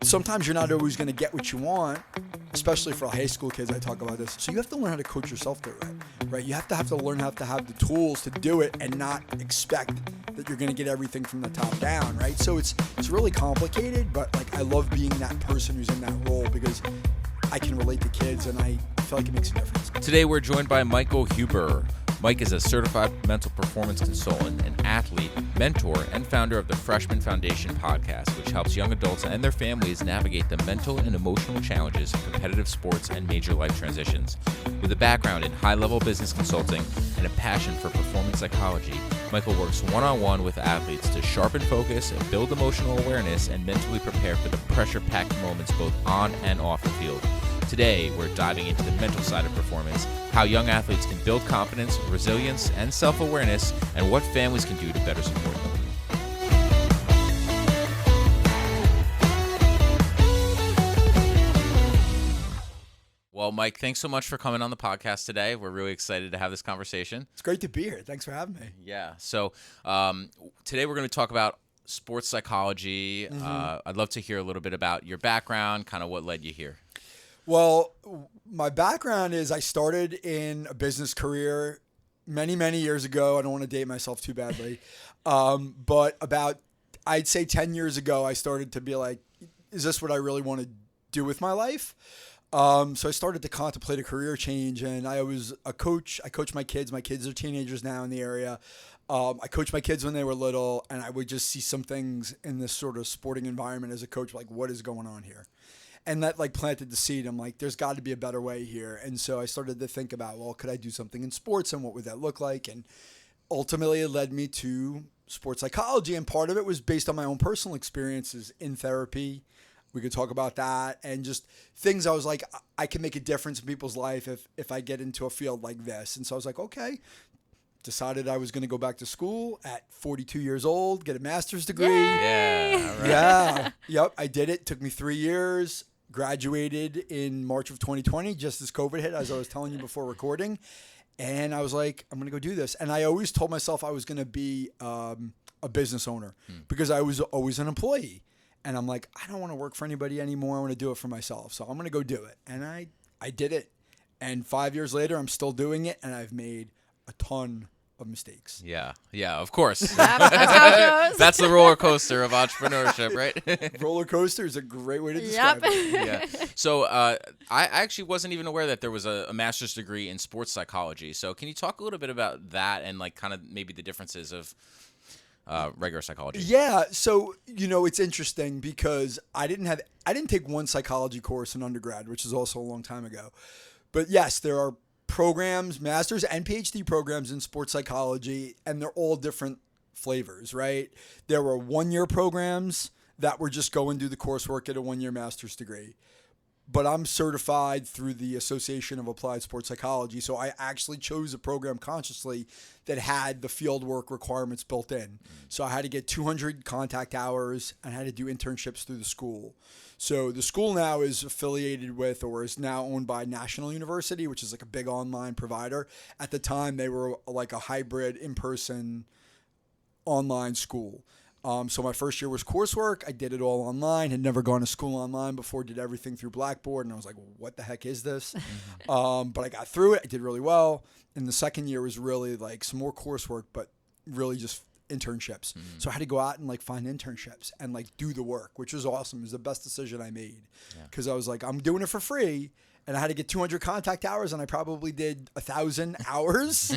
sometimes you're not always going to get what you want, especially for high school kids. I talk about this. So you have to learn how to coach yourself through it, right? You have to learn how to have the tools to do it and not expect that you're going to get everything from the top down, right? So it's really complicated, but like I love being that person who's in that role because I can relate to kids and I feel like it makes a difference. Today we're joined by Michael Huber. Mike is a certified mental performance consultant, an athlete, mentor, and founder of the Freshman Foundation podcast, which helps young adults and their families navigate the mental and emotional challenges of competitive sports and major life transitions. With a background in high-level business consulting and a passion for performance psychology, Michael works one-on-one with athletes to sharpen focus, build emotional awareness, and mentally prepare for the pressure-packed moments both on and off the field. Today, we're diving into the mental side of performance, how young athletes can build confidence, resilience, and self-awareness, and what families can do to better support them. Well, Mike, thanks so much for coming on the podcast today. We're really excited to have this conversation. It's great to be here. Thanks for having me. Yeah. So today we're going to talk about sports psychology. I'd love to hear a little bit about your background, kind of what led you here. Well, my background is I started in a business career many, many years ago. I don't want to date myself too badly. But about, I'd say 10 years ago, I started to be like, is this what I really want to do with my life? So I started to contemplate a career change, and I was a coach. I coach my kids. My kids are teenagers now in the area. I coached my kids when they were little, and I would just see some things in this sort of sporting environment as a coach, like what is going on here? And that like planted the seed. I'm like, there's got to be a better way here. And so I started to think about, well, could I do something in sports and what would that look like? And ultimately it led me to sports psychology. And part of it was based on my own personal experiences in therapy. We could talk about that and just things I was like, I can make a difference in people's life if I get into a field like this. And so I was like, okay. Decided I was going to go back to school at 42 years old, get a master's degree. Yay! Yeah. Right. Yeah. Yep. I did it. Took me 3 years. Graduated in March of 2020, just as COVID hit, as I was telling you before recording. And I was like, I'm going to go do this. And I always told myself I was going to be a business owner because I was always an employee. And I'm like, I don't want to work for anybody anymore. I want to do it for myself. So I'm going to go do it. And I did it. And 5 years later, I'm still doing it. And I've made a ton of mistakes. Yeah, of course. That's how it goes. That's the roller coaster of entrepreneurship, right? Roller coaster is a great way to describe it. Yeah. So I actually wasn't even aware that there was a master's degree in sports psychology. So can you talk a little bit about that and like kind of maybe the differences of regular psychology? Yeah. So, it's interesting because I didn't take one psychology course in undergrad, which is also a long time ago. But yes, there are programs, master's and PhD programs in sports psychology, and they're all different flavors, right? There were 1-year programs that were just go and do the coursework at a 1-year master's degree. But I'm certified through the Association of Applied Sports Psychology, so I actually chose a program consciously that had the field work requirements built in. So I had to get 200 contact hours and I had to do internships through the school. So the school now is affiliated with or is now owned by National University, which is like a big online provider. At the time, they were like a hybrid in-person online school. So my first year was coursework. I did it all online, had never gone to school online before, did everything through Blackboard. And I was like, what the heck is this? But I got through it. I did really well. And the second year was really like some more coursework, but really just internships. So I had to go out and like find internships and like do the work, which was awesome. It was the best decision I made because I was like, I'm doing it for free. And I had to get 200 contact hours, and I probably did 1,000 hours,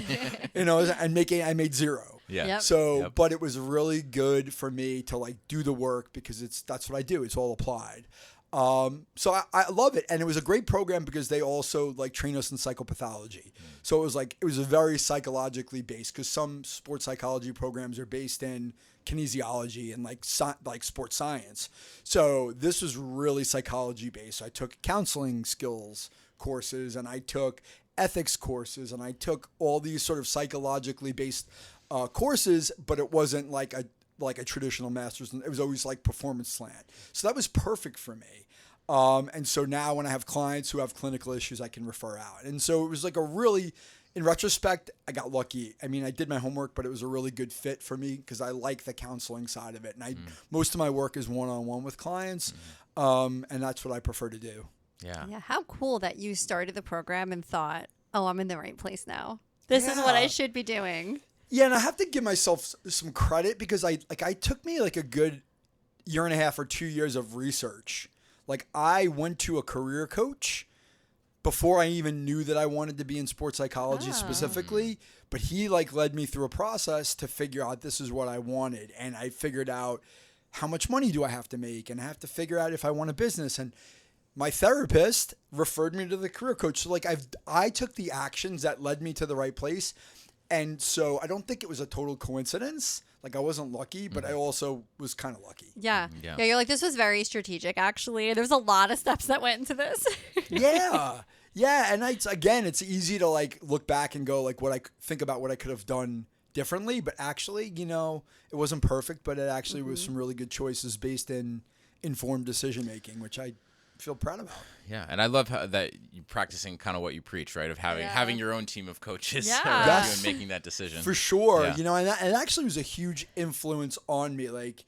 and I made zero. Yeah. Yep. So, but it was really good for me to like do the work because that's what I do. It's all applied. So I love it. And it was a great program because they also like train us in psychopathology. So it was a very psychologically based because some sports psychology programs are based in kinesiology and like sports science. So this was really psychology based. So I took counseling skills courses and I took ethics courses and I took all these sort of psychologically based courses, but it wasn't like a traditional master's. It was always like performance slant. So that was perfect for me. And so now when I have clients who have clinical issues, I can refer out. And so it was like in retrospect, I got lucky. I mean, I did my homework, but it was a really good fit for me because I like the counseling side of it. And most of my work is one-on-one with clients. And that's what I prefer to do. Yeah. Yeah, how cool that you started the program and thought, "Oh, I'm in the right place now. This is what I should be doing." Yeah, and I have to give myself some credit because I took me like a good year and a half or 2 years of research. Like I went to a career coach before I even knew that I wanted to be in sports psychology specifically, but he like led me through a process to figure out this is what I wanted, and I figured out how much money do I have to make, and I have to figure out if I want a business. And my therapist referred me to the career coach. So like I took the actions that led me to the right place. And so I don't think it was a total coincidence. Like I wasn't lucky, but I also was kind of lucky. Yeah. You're like, this was very strategic, actually. There's a lot of steps that went into this. Yeah. And it's easy to like look back and go like think about what I could have done differently. But actually, it wasn't perfect, but it actually was some really good choices based in informed decision making, which I feel proud about. Yeah, and I love that you're practicing kind of what you preach, right? Of having your own team of coaches around you and making that decision. For sure. Yeah. And that actually was a huge influence on me. Like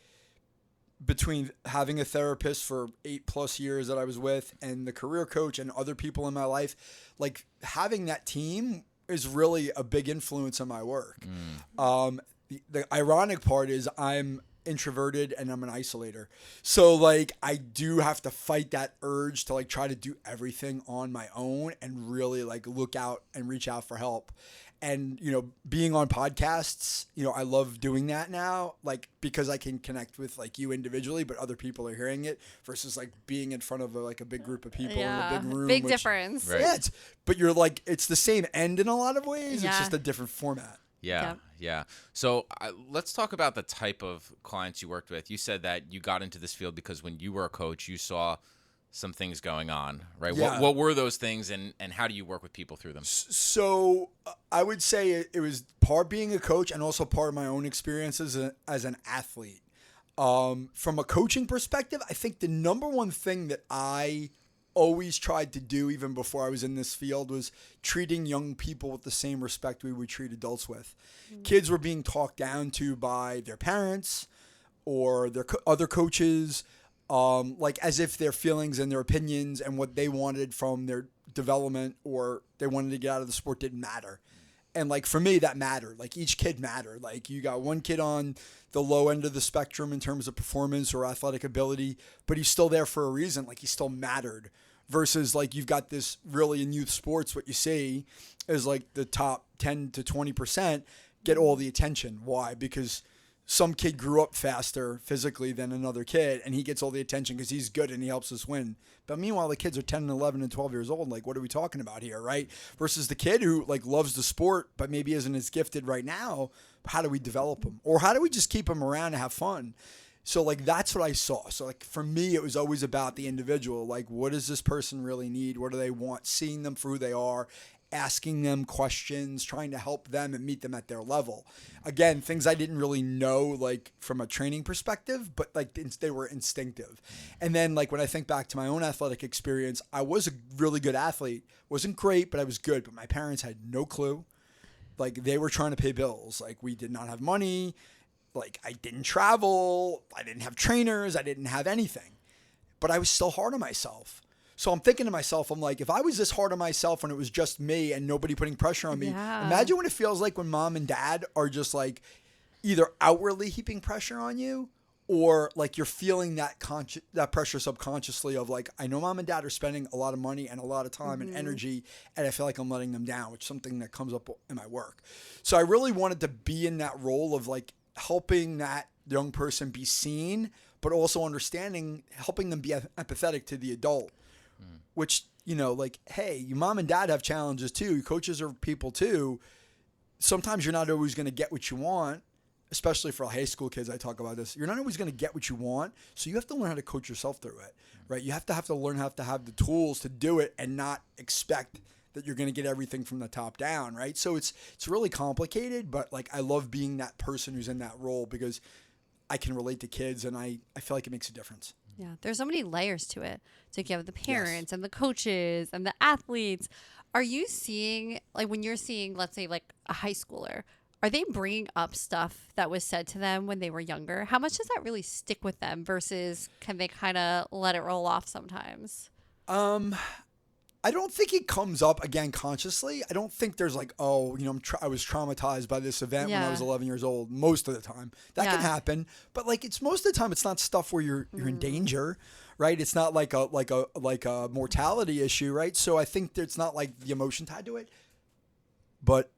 between having a therapist for 8+ years that I was with and the career coach and other people in my life, like having that team is really a big influence on my work. The ironic part is I'm introverted and I'm an isolator. So like I do have to fight that urge to like try to do everything on my own and really like look out and reach out for help. And, being on podcasts, I love doing that now, like because I can connect with like you individually, but other people are hearing it versus like being in front of a big group of people in a big room. Big difference. Right. Yeah, but you're like, it's the same end in a lot of ways. Yeah. It's just a different format. Yeah. So let's talk about the type of clients you worked with. You said that you got into this field because when you were a coach, you saw some things going on, right? Yeah. What were those things, and how do you work with people through them? So I would say it was part being a coach and also part of my own experiences as an athlete. From a coaching perspective, I think the number one thing that I always tried to do even before I was in this field was treating young people with the same respect we would treat adults with. Kids were being talked down to by their parents or their other coaches, like as if their feelings and their opinions and what they wanted from their development or they wanted to get out of the sport didn't matter. And like for me, that mattered. Like each kid mattered. Like you got one kid on the low end of the spectrum in terms of performance or athletic ability, but he's still there for a reason. Like he still mattered. Versus like you've got this really in youth sports, what you see is like the top 10 to 20% get all the attention. Why? Because some kid grew up faster physically than another kid and he gets all the attention because he's good and he helps us win. But meanwhile, the kids are 10 and 11 and 12 years old. Like, what are we talking about here, right? Versus the kid who like loves the sport but maybe isn't as gifted right now. How do we develop him? Or how do we just keep him around and have fun? So like that's what I saw. So like for me, it was always about the individual. Like what does this person really need? What do they want? Seeing them for who they are, asking them questions, trying to help them and meet them at their level. Again, things I didn't really know like from a training perspective, but like they were instinctive. And then like when I think back to my own athletic experience, I was a really good athlete. Wasn't great, but I was good. But my parents had no clue. Like they were trying to pay bills. Like we did not have money. Like I didn't travel, I didn't have trainers, I didn't have anything, but I was still hard on myself. So I'm thinking to myself, I'm like, if I was this hard on myself when it was just me and nobody putting pressure on me, imagine what it feels like when mom and dad are just like either outwardly heaping pressure on you or like you're feeling that pressure subconsciously of like, I know mom and dad are spending a lot of money and a lot of time and energy and I feel like I'm letting them down, which is something that comes up in my work. So I really wanted to be in that role of like, helping that young person be seen, but also helping them be empathetic to the adult, which, like, hey, your mom and dad have challenges too. Your coaches are people too. Sometimes you're not always going to get what you want, especially for high school kids. I talk about this. You're not always going to get what you want. So you have to learn how to coach yourself through it, right? You have to learn how to have the tools to do it and not expect that you're going to get everything from the top down, right? So it's really complicated, but like I love being that person who's in that role because I can relate to kids and I feel like it makes a difference. Yeah, there's so many layers to it. So you have the parents and the coaches and the athletes. Are you seeing, like when you're seeing, let's say like a high schooler, are they bringing up stuff that was said to them when they were younger? How much does that really stick with them versus can they kind of let it roll off sometimes? I don't think it comes up again consciously. I don't think there's like, oh, I was traumatized by this event when I was 11 years old. Most of the time, that can happen, but like it's most of the time, it's not stuff where you're in danger, right? It's not like a mortality issue, right? So I think it's not like the emotion tied to it, but.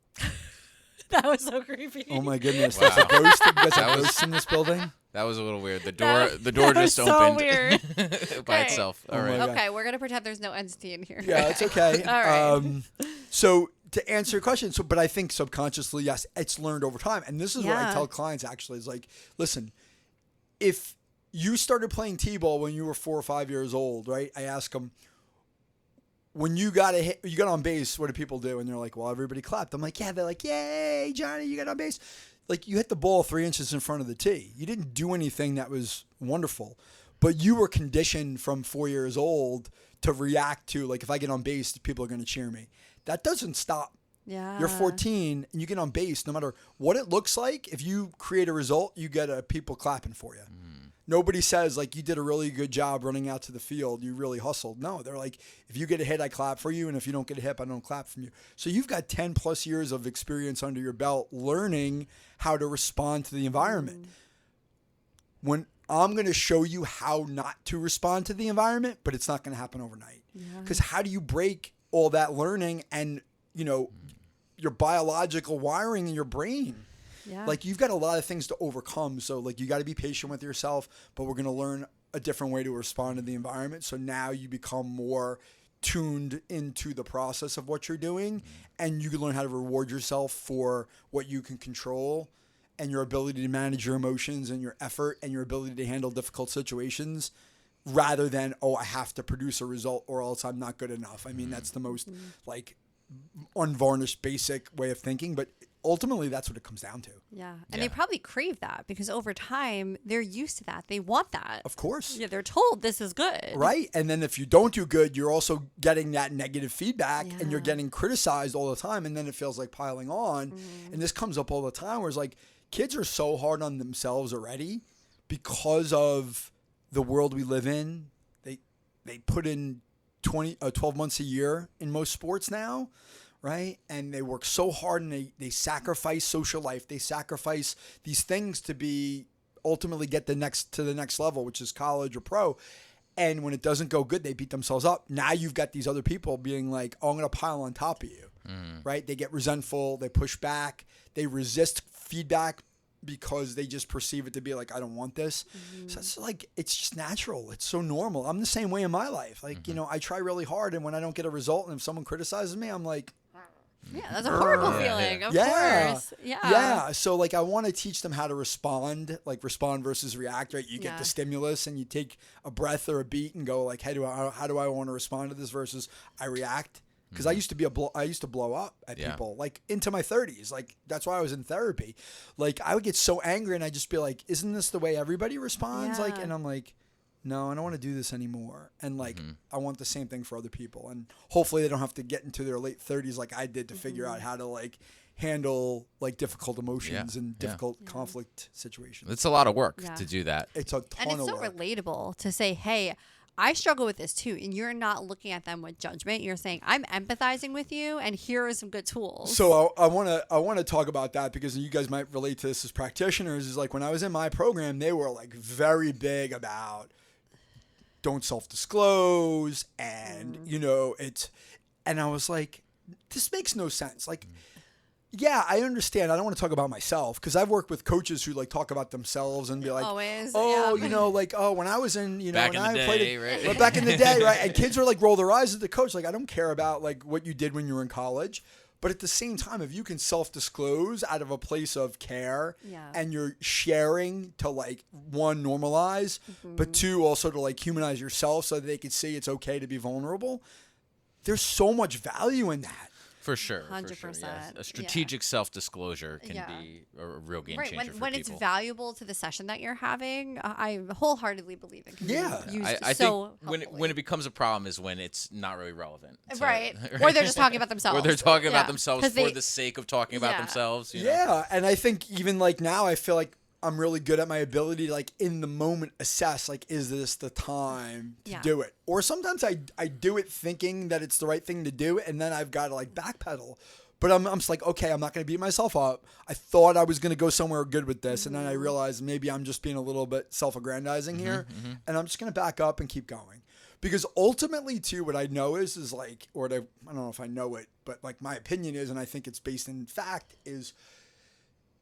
That was so creepy. Oh my goodness! Wow. There's a ghost. You guys have ghosts in this building. That was a little weird. The door just so opened weird. by itself. All right. Okay, we're gonna pretend there's no entity in here. Yeah, it's okay. All right. So to answer your question, but I think subconsciously, yes, it's learned over time, and this is what I tell clients actually is like, listen, if you started playing t-ball when you were 4 or 5 years old, right? I ask them, when you got on base, what do people do? And they're like, well, everybody clapped. I'm like, yeah. They're like, yay, Johnny, you got on base. Like, you hit the ball 3 inches in front of the tee. You didn't do anything that was wonderful, but you were conditioned from 4 years old to react to, like, if I get on base, people are going to cheer me. That doesn't stop. Yeah. You're 14 and you get on base, no matter what it looks like. If you create a result, you get people clapping for you. Nobody says, like, you did a really good job running out to the field. You really hustled. No, they're like, if you get a hit, I clap for you. And if you don't get a hit, I don't clap from you. So you've got 10 plus years of experience under your belt learning how to respond to the environment. When I'm going to show you how not to respond to the environment, but it's not going to happen overnight. Because how do you break all that learning and, your biological wiring in your brain? Yeah. Like, you've got a lot of things to overcome. So, like, you got to be patient with yourself, but we're going to learn a different way to respond to the environment. So now you become more tuned into the process of what you're doing, and you can learn how to reward yourself for what you can control and your ability to manage your emotions and your effort and your ability to handle difficult situations rather than, oh, I have to produce a result or else I'm not good enough. I mean, that's the most, like, unvarnished basic way of thinking, but ultimately that's what it comes down to. Yeah. And they probably crave that because over time they're used to that. They want that. Of course. Yeah, they're told this is good. Right. And then if you don't do good, you're also getting that negative feedback and you're getting criticized all the time. And then it feels like piling on. And this comes up all the time where it's like kids are so hard on themselves already because of the world we live in. They put in 12 months a year in most sports now. Right. And they work so hard and they sacrifice social life. They sacrifice these things to be ultimately get to the next level, which is college or pro. And when it doesn't go good, they beat themselves up. Now you've got these other people being like, oh, I'm going to pile on top of you. Right. They get resentful. They push back. They resist feedback because they just perceive it to be like, I don't want this. So it's like, it's just natural. It's so normal. I'm the same way in my life. Like, I try really hard. And when I don't get a result and if someone criticizes me, I'm like, yeah, that's a horrible feeling. Of course. Yeah. Yeah. So like I want to teach them how to respond, like respond versus react, right? You get the stimulus and you take a breath or a beat and go like, hey, how do I want to respond to this versus I react? Because I used to blow up at people like into my 30s. Like that's why I was in therapy. Like I would get so angry and I'd just be like, isn't this the way everybody responds? Like, and I'm like, no, I don't want to do this anymore. And like, I want the same thing for other people. And hopefully they don't have to get into their late 30s like I did to figure out how to like handle like difficult emotions and difficult conflict situations. It's a lot of work to do that. It's a ton and it's of so work. relatable to say, hey, I struggle with this too. And you're not looking at them with judgment. You're saying, I'm empathizing with you and here are some good tools. So I want to talk about that because you guys might relate to this as practitioners. Is like when I was in my program, they were like very big about don't self-disclose and and I was like, this makes no sense. Like, yeah, I understand. I don't want to talk about myself because I've worked with coaches who like talk about themselves and be like, always, when I was in, back when in the I day, played, right? Back in the day, right? And kids are like roll their eyes at the coach. Like, I don't care about like what you did when you were in college. But at the same time, if you can self-disclose out of a place of care and you're sharing to like, one, normalize, but two, also to like humanize yourself so that they can see it's okay to be vulnerable, there's so much value in that. For sure. 100%. Yes. A strategic self-disclosure can Yeah. be a real game Right. changer for When it's people. valuable to the session that you're having, I wholeheartedly believe it can Yeah. be used I so think when it becomes a problem is when it's not really relevant. Right. Or they're just talking about themselves. Or they're talking about Yeah. themselves 'Cause for they- the sake of talking about Yeah. themselves. You know? Yeah, and I think even like now, I feel like I'm really good at my ability to like in the moment assess like, is this the time to Yeah. do it? Or sometimes I do it thinking that it's the right thing to do, and then I've got to like backpedal. But I'm just like, okay, I'm not going to beat myself up. I thought I was going to go somewhere good with this, and then I realized maybe I'm just being a little bit self-aggrandizing here, and I'm just going to back up and keep going. Because ultimately, too, what I know is like, or I don't know if I know it, but like my opinion is, and I think it's based in fact, is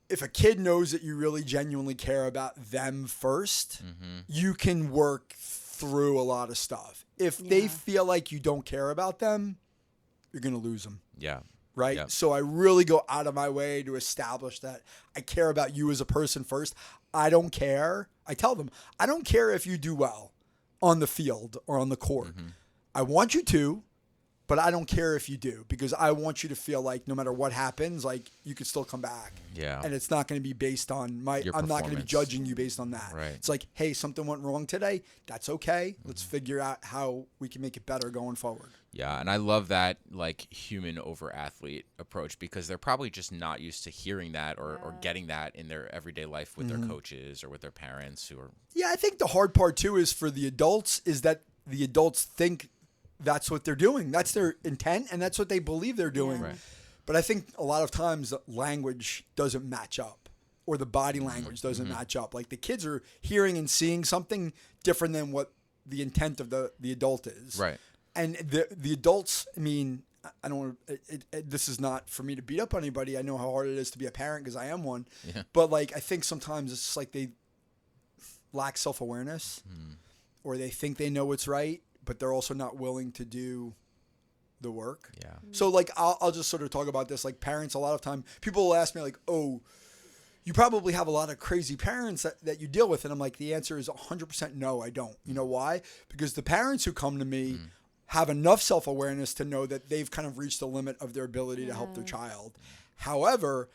if a kid knows that you really genuinely care about them first, you can work through a lot of stuff. If they Yeah. feel like you don't care about them, you're going to lose them. Yeah. Right. Yep. So I really go out of my way to establish that I care about you as a person first. I don't care. I tell them, I don't care if you do well on the field or on the court. I want you to, but I don't care if you do, because I want you to feel like no matter what happens, like you could still come back. Yeah. And it's not going to be based on Your I'm not going to be performance. judging you based on that. Right. It's like, hey, something went wrong today. That's okay. Let's figure out how we can make it better going forward. Yeah, and I love that like human over athlete approach, because they're probably just not used to hearing that or getting that in their everyday life with their coaches or with their parents who are. Yeah, I think the hard part too is for the adults is that the adults think that's what they're doing. That's their intent, and that's what they believe they're doing. Yeah. Right. But I think a lot of times the language doesn't match up, or the body language doesn't match up. Like the kids are hearing and seeing something different than what the intent of the adult is. Right. And the adults, I mean, I don't want to, this is not for me to beat up on anybody. I know how hard it is to be a parent because I am one. Yeah. But like, I think sometimes it's just like they lack self-awareness, or they think they know what's right, but they're also not willing to do the work. Yeah. So like, I'll just sort of talk about this. Like parents, a lot of time people will ask me like, oh, you probably have a lot of crazy parents that you deal with. And I'm like, the answer is 100% no, I don't. You know why? Because the parents who come to me have enough self-awareness to know that they've kind of reached the limit of their ability to help their child. However,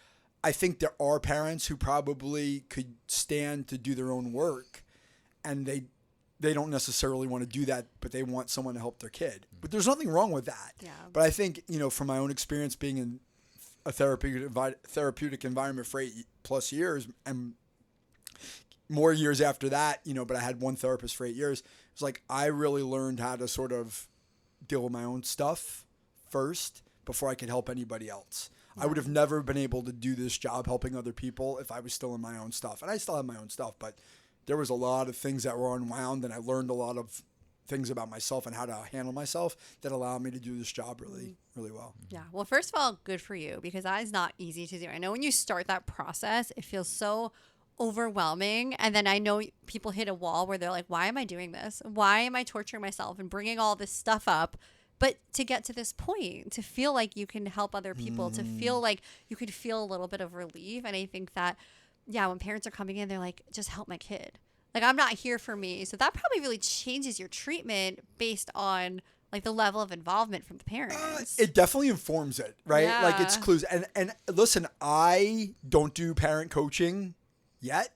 I think there are parents who probably could stand to do their own work, and they don't necessarily want to do that, but they want someone to help their kid. But there's nothing wrong with that. Yeah. But I think, from my own experience being in a therapeutic environment for 8+ years, and more years after that, but I had one therapist for 8 years. It's like I really learned how to sort of deal with my own stuff first before I could help anybody else. I would have never been able to do this job helping other people if I was still in my own stuff. And I still have my own stuff, but there was a lot of things that were unwound, and I learned a lot of things about myself and how to handle myself that allowed me to do this job really, really well. Yeah. Well, first of all, good for you, because that is not easy to do. I know when you start that process, it feels so overwhelming. And then I know people hit a wall where they're like, why am I doing this? Why am I torturing myself and bringing all this stuff up? But to get to this point, to feel like you can help other people, to feel like you could feel a little bit of relief. And I think that, when parents are coming in, they're like, just help my kid. Like, I'm not here for me. So that probably really changes your treatment based on like the level of involvement from the parents. It definitely informs it, right? Yeah. Like it's clues. And listen, I don't do parent coaching yet.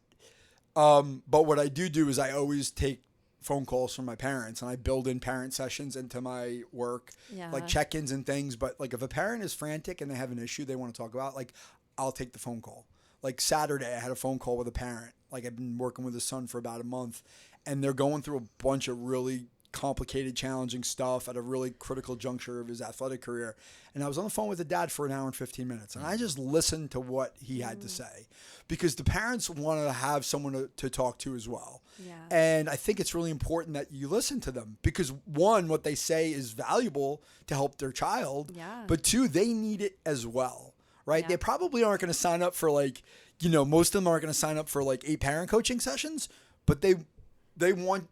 But what I do is I always take phone calls from my parents, and I build in parent sessions into my work, like check-ins and things. But like if a parent is frantic and they have an issue they want to talk about, like I'll take the phone call. Like Saturday, I had a phone call with a parent. Like I've been working with his son for about a month, and they're going through a bunch of really complicated, challenging stuff at a really critical juncture of his athletic career. And I was on the phone with the dad for an hour and 15 minutes, and I just listened to what he had to say, because the parents want to have someone to talk to as well. Yeah. And I think it's really important that you listen to them, because one, what they say is valuable to help their child, but two, they need it as well, right? Yeah. They probably aren't going to sign up for most of them aren't going to sign up for 8 parent coaching sessions, but they want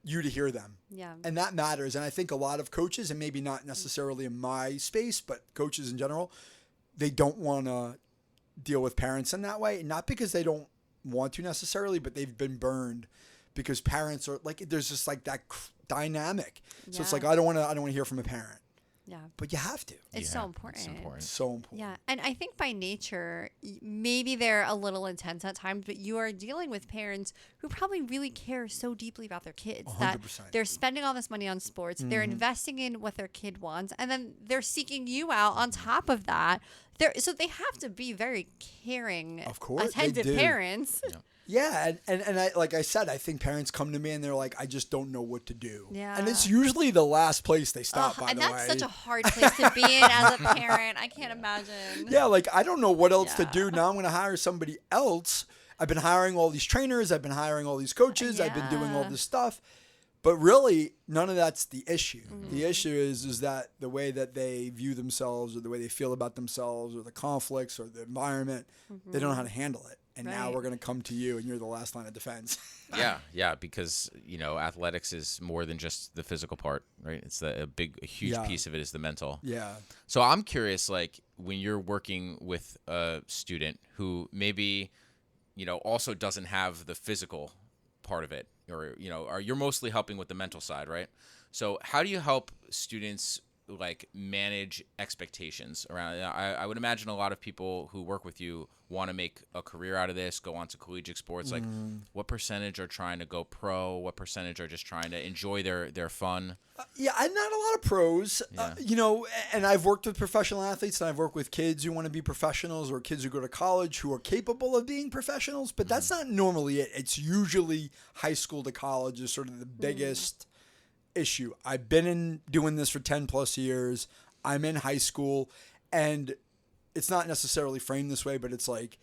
you to hear them. Yeah. And that matters. And I think a lot of coaches, and maybe not necessarily in my space, but coaches in general, they don't want to deal with parents in that way. Not because they don't want to necessarily, but they've been burned because parents are there's just that dynamic. So it's like, I don't want to hear from a parent. Yeah. but you have to. It's so important. It's important. So important. Yeah. And I think by nature, maybe they're a little intense at times, but you are dealing with parents who probably really care so deeply about their kids 100%. that they're spending all this money on sports, they're Mm-hmm. investing in what their kid wants, and then they're seeking you out on top of that. So they have to be very caring, Of course, they attentive do. parents. Yeah, and I, like I said, I think parents come to me and they're like, I just don't know what to do. Yeah. And it's usually the last place they stop, by And the way. that's such a hard place to be in as a parent. I can't imagine. Yeah, like I don't know what else to Yeah. do. Now I'm going to hire somebody else. I've been hiring all these trainers. I've been hiring all these coaches. I've been doing all Yeah. this stuff. But really, none of that's the issue. Mm-hmm. The issue is that the way that they view themselves or the way they feel about themselves or the conflicts or the environment, they don't know how to handle it. And now Right. we're going to come to you and you're the last line of defense. Yeah, because athletics is more than just the physical part, right? It's a huge Yeah. piece of it is the mental. Yeah. So I'm curious, like when you're working with a student who maybe, also doesn't have the physical part of it, or you're mostly helping with the mental side, right? So how do you help students like manage expectations around? I would imagine a lot of people who work with you want to make a career out of this, go on to collegiate sports. Like, what percentage are trying to go pro? What percentage are just trying to enjoy their fun? Yeah, and not a lot of pros. And I've worked with professional athletes, and I've worked with kids who want to be professionals or kids who go to college who are capable of being professionals. But that's not normally it. It's usually high school to college is sort of the biggest issue. I've been doing this for 10 plus years. I'm in high school, and it's not necessarily framed this way, but it's like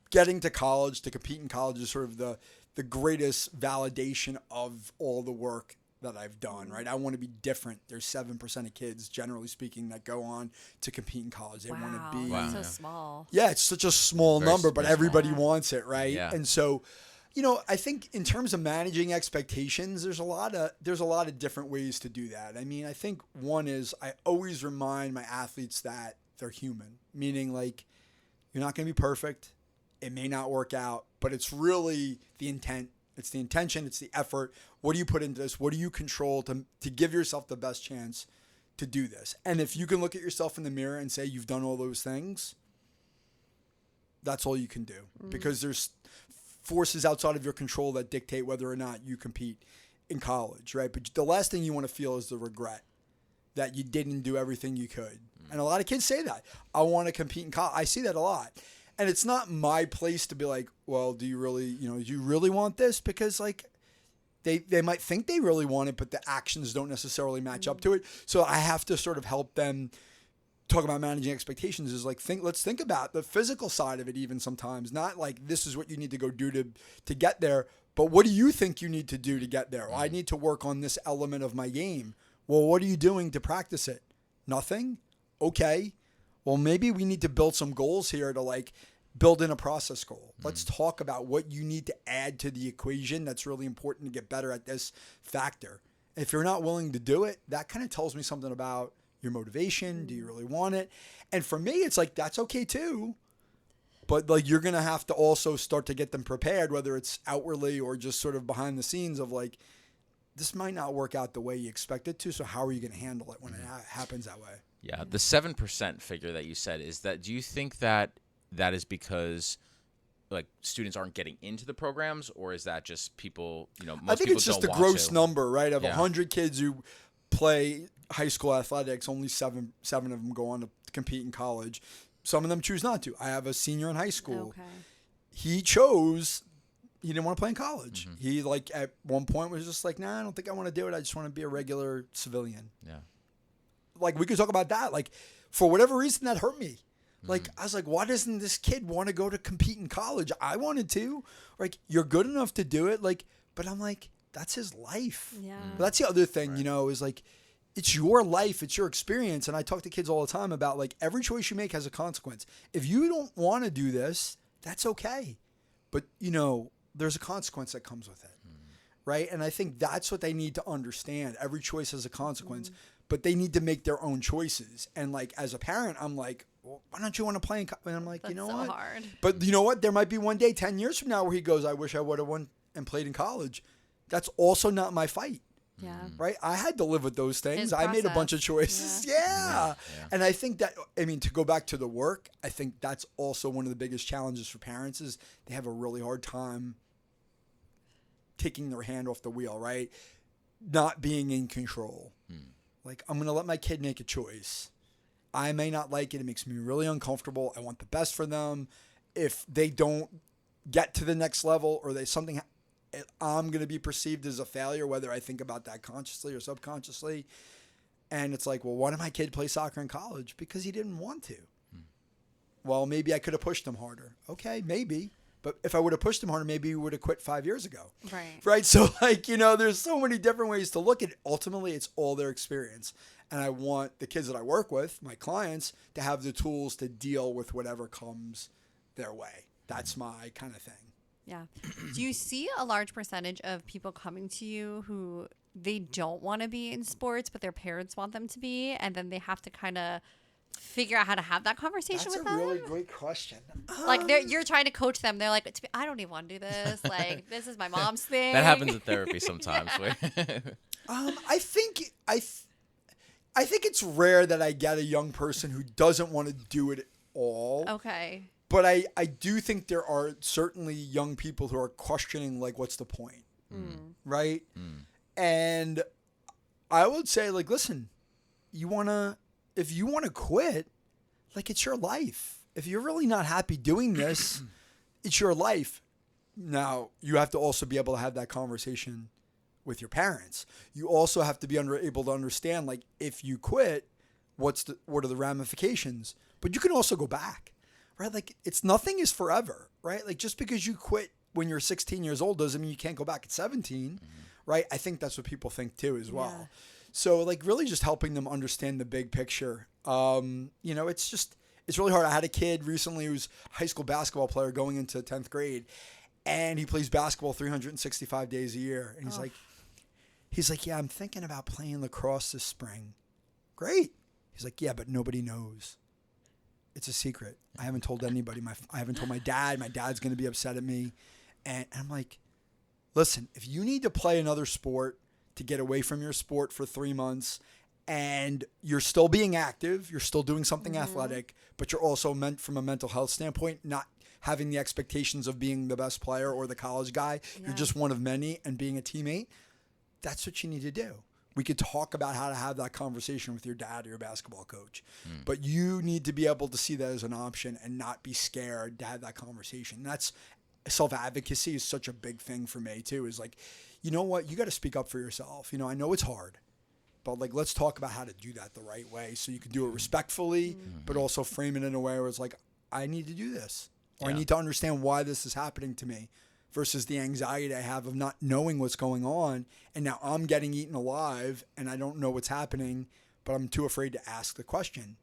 getting to college, to compete in college is sort of the greatest validation of all the work that I've done, right? I want to be different. There's 7% of kids, generally speaking, that go on to compete in college. They want to be. That's so Yeah. small. Yeah, it's such a small Very number, but small. everybody Yeah. wants it, right? Yeah. And so, I think in terms of managing expectations, there's a lot of different ways to do that. I mean, I think one is I always remind my athletes that they're human, meaning like you're not going to be perfect. It may not work out, but it's really the intent. It's the intention. It's the effort. What do you put into this? What do you control to give yourself the best chance to do this? And if you can look at yourself in the mirror and say you've done all those things, that's all you can do, because there's forces outside of your control that dictate whether or not you compete in college, right? But the last thing you want to feel is the regret that you didn't do everything you could. And a lot of kids say that. I want to compete in college. I see that a lot. And it's not my place to be like, well, do you really want this? Because like they might think they really want it, but the actions don't necessarily match up to it. So I have to sort of help them talk about managing expectations is like, let's think about the physical side of it even sometimes. Not like this is what you need to go do to get there, but what do you think you need to do to get there? Well, I need to work on this element of my game. Well, what are you doing to practice it? Nothing? Okay. Well, maybe we need to build some goals here to like build in a process goal. Let's talk about what you need to add to the equation that's really important to get better at this factor. If you're not willing to do it, that kind of tells me something about your motivation. Do you really want it? And for me, it's like, that's okay too. But like, you're going to have to also start to get them prepared, whether it's outwardly or just sort of behind the scenes of like, this might not work out the way you expect it to. So how are you going to handle it when it happens that way? Yeah, the 7% figure that you said, do you think that is because like students aren't getting into the programs, or is that just people, most I think people it's just don't a want gross to? number, right? Of Yeah. 100 kids who play high school athletics, only seven of them go on to compete in college. Some of them choose not to. I have a senior in high school. Okay. He didn't want to play in college. He like at one point was just like, nah, I don't think I want to do it. I just want to be a regular civilian. Yeah. Like we could talk about that. Like for whatever reason that hurt me. Like I was like, why doesn't this kid want to go to compete in college? I wanted to. Like you're good enough to do it. Like, but I'm like, that's his life. Yeah. But that's the other thing, is like, it's your life, it's your experience. And I talk to kids all the time about like every choice you make has a consequence. If you don't want to do this, that's okay. But there's a consequence that comes with it. Right. And I think that's what they need to understand. Every choice has a consequence, but they need to make their own choices. And like, as a parent, I'm like, well, why don't you want to play in college? And I'm like, That's you know so what? hard. But you know what? There might be one day, 10 years from now, where he goes, I wish I would have won and played in college. That's also not my fight. Yeah. Right? I had to live with those things. His I made a bunch of process. choices. Yeah. And I think that, I mean, to go back to the work, I think that's also one of the biggest challenges for parents is they have a really hard time taking their hand off the wheel, right? Not being in control. Like, I'm going to let my kid make a choice. I may not like it. It makes me really uncomfortable. I want the best for them. If they don't get to the next level or they something, I'm going to be perceived as a failure, whether I think about that consciously or subconsciously. And it's like, well, why did my kid play soccer in college? Because he didn't want to. Well, maybe I could have pushed him harder. Okay, maybe. But if I would have pushed him harder, maybe he would have quit 5 years ago. Right. Right? So, like, you know, there's so many different ways to look at it. Ultimately, it's all their experience. And I want the kids that I work with, my clients, to have the tools to deal with whatever comes their way. That's my kind of thing. Yeah. Do you see a large percentage of people coming to you who they don't want to be in sports, but their parents want them to be, and then they have to kind of figure out how to have that conversation That's with a them? really great question. Like you're trying to coach them. They're like, I don't even want to do this. Like, this is my mom's thing. That happens in therapy sometimes. I think it's rare that I get a young person who doesn't want to do it at all. Okay. But I do think there are certainly young people who are questioning, like, what's the point? Right? And I would say, like, listen, if you want to quit, like, it's your life. If you're really not happy doing this, it's your life. Now, you have to also be able to have that conversation with your parents. You also have to be able to understand, like, if you quit, what are the ramifications? But you can also go back. Right? Like, nothing is forever, right? Like, just because you quit when you're 16 years old doesn't mean you can't go back at 17, right? I think that's what people think too as well. Yeah. So, like, really just helping them understand the big picture. You know, it's really hard. I had a kid recently who's a high school basketball player going into 10th grade, and he plays basketball 365 days a year. And he's like, yeah, I'm thinking about playing lacrosse this spring. Great. He's like, yeah, but nobody knows. It's a secret. I haven't told anybody. I haven't told my dad. My dad's going to be upset at me. And I'm like, listen, if you need to play another sport to get away from your sport for 3 months and you're still being active, you're still doing something athletic, but you're also meant from a mental health standpoint, not having the expectations of being the best player or the college guy. Yeah. You're just one of many and being a teammate. That's what you need to do. We could talk about how to have that conversation with your dad or your basketball coach. But you need to be able to see that as an option and not be scared to have that conversation. And that's self-advocacy is such a big thing for me too, is like, you know what? You got to speak up for yourself. You know, I know it's hard, but like, let's talk about how to do that the right way so you can do it respectfully, but also frame it in a way where it's like, I need to do this, or I need to understand why this is happening to me. Versus the anxiety I have of not knowing what's going on. And now I'm getting eaten alive and I don't know what's happening, but I'm too afraid to ask the question.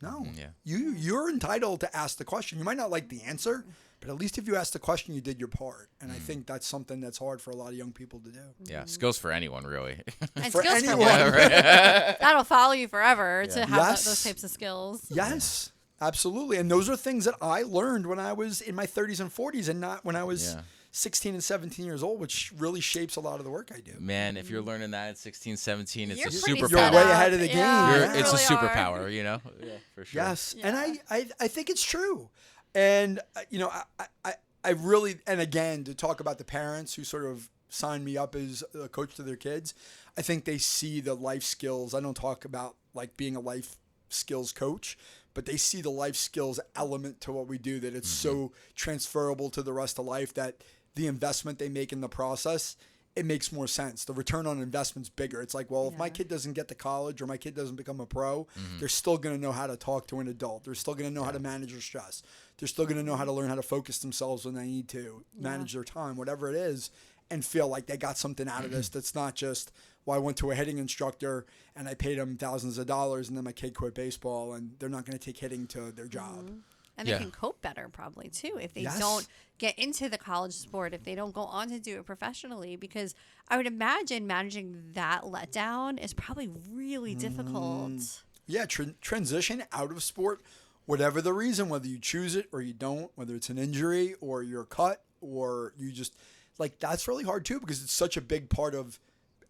No. You're entitled to ask the question. You might not like the answer, but at least if you ask the question, you did your part. And I think that's something that's hard for a lot of young people to do. Yeah, skills for anyone, really. And For skills anyone. for life. Right? That'll follow you forever to have Yes. those types of skills. Yes, absolutely. And those are things that I learned when I was in my 30s and 40s and not when I was 16 and 17 years old, which really shapes a lot of the work I do. Man, if you're learning that at 16, 17, it's You're a pretty superpower. You're set way up. ahead of the game. Yeah, It's a really are. superpower, you know? Yeah, for sure. Yes, Yeah. and I think it's true, and you know, I really, and again, to talk about the parents who sort of signed me up as a coach to their kids, I think they see the life skills. I don't talk about like being a life skills coach, but they see the life skills element to what we do, that it's so transferable to the rest of life that the investment they make in the process, it makes more sense. The return on investment's bigger. It's like, well, if my kid doesn't get to college or my kid doesn't become a pro, they're still going to know how to talk to an adult. They're still going to know how to manage their stress. They're still going to know how to learn how to focus themselves when they need to, manage their time, whatever it is, and feel like they got something out of this that's not just, well, I went to a hitting instructor and I paid them thousands of dollars and then my kid quit baseball and they're not going to take hitting to their job. And they can cope better probably too if they Yes. don't get into the college sport, if they don't go on to do it professionally, because I would imagine managing that letdown is probably really difficult. Yeah, transition out of sport, whatever the reason, whether you choose it or you don't, whether it's an injury or you're cut or you just, like, that's really hard too, because it's such a big part of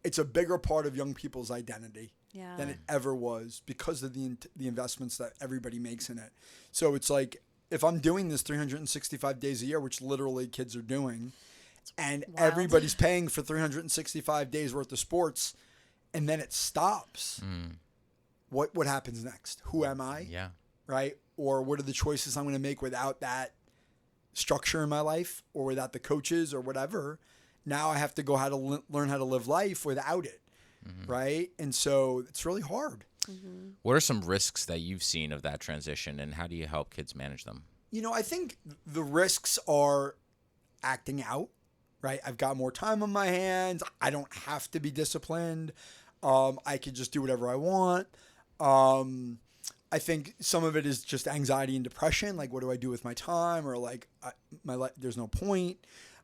it's a bigger part of young people's identity Yeah. than it ever was because of the investments that everybody makes in it. So it's like, if I'm doing this 365 days a year, which literally kids are doing, and wild. everybody's paying for 365 days worth of sports, and then it stops, what happens next? Who am I? Yeah. Right? Or what are the choices I'm going to make without that structure in my life, or without the coaches or whatever? Now I have to go learn how to live life without it. Right? And so it's really hard. What are some risks that you've seen of that transition, and how do you help kids manage them? I think the risks are acting out, right? I've got more time on my hands. I don't have to be disciplined. I could just do whatever I want. I think some of it is just anxiety and depression. Like, what do I do with my time? Or like, my life, there's no point.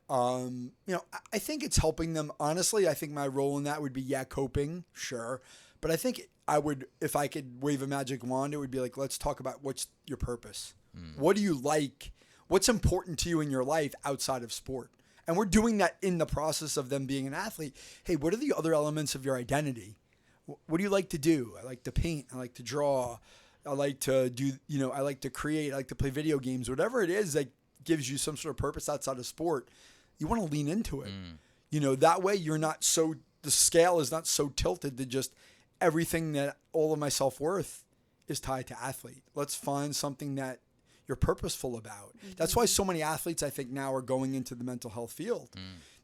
I think it's helping them. Honestly, I think my role in that would be, coping, sure. But I think I would, if I could wave a magic wand, it would be like, let's talk about what's your purpose. What do you like? What's important to you in your life outside of sport? And we're doing that in the process of them being an athlete. Hey, what are the other elements of your identity? What do you like to do? I like to paint. I like to draw. I like to do, I like to create. I like to play video games. Whatever it is that gives you some sort of purpose outside of sport, you want to lean into it. That way you're not the scale is not so tilted to just everything that all of my self-worth is tied to athlete. Let's find something that you're purposeful about. That's why so many athletes, I think, now are going into the mental health field.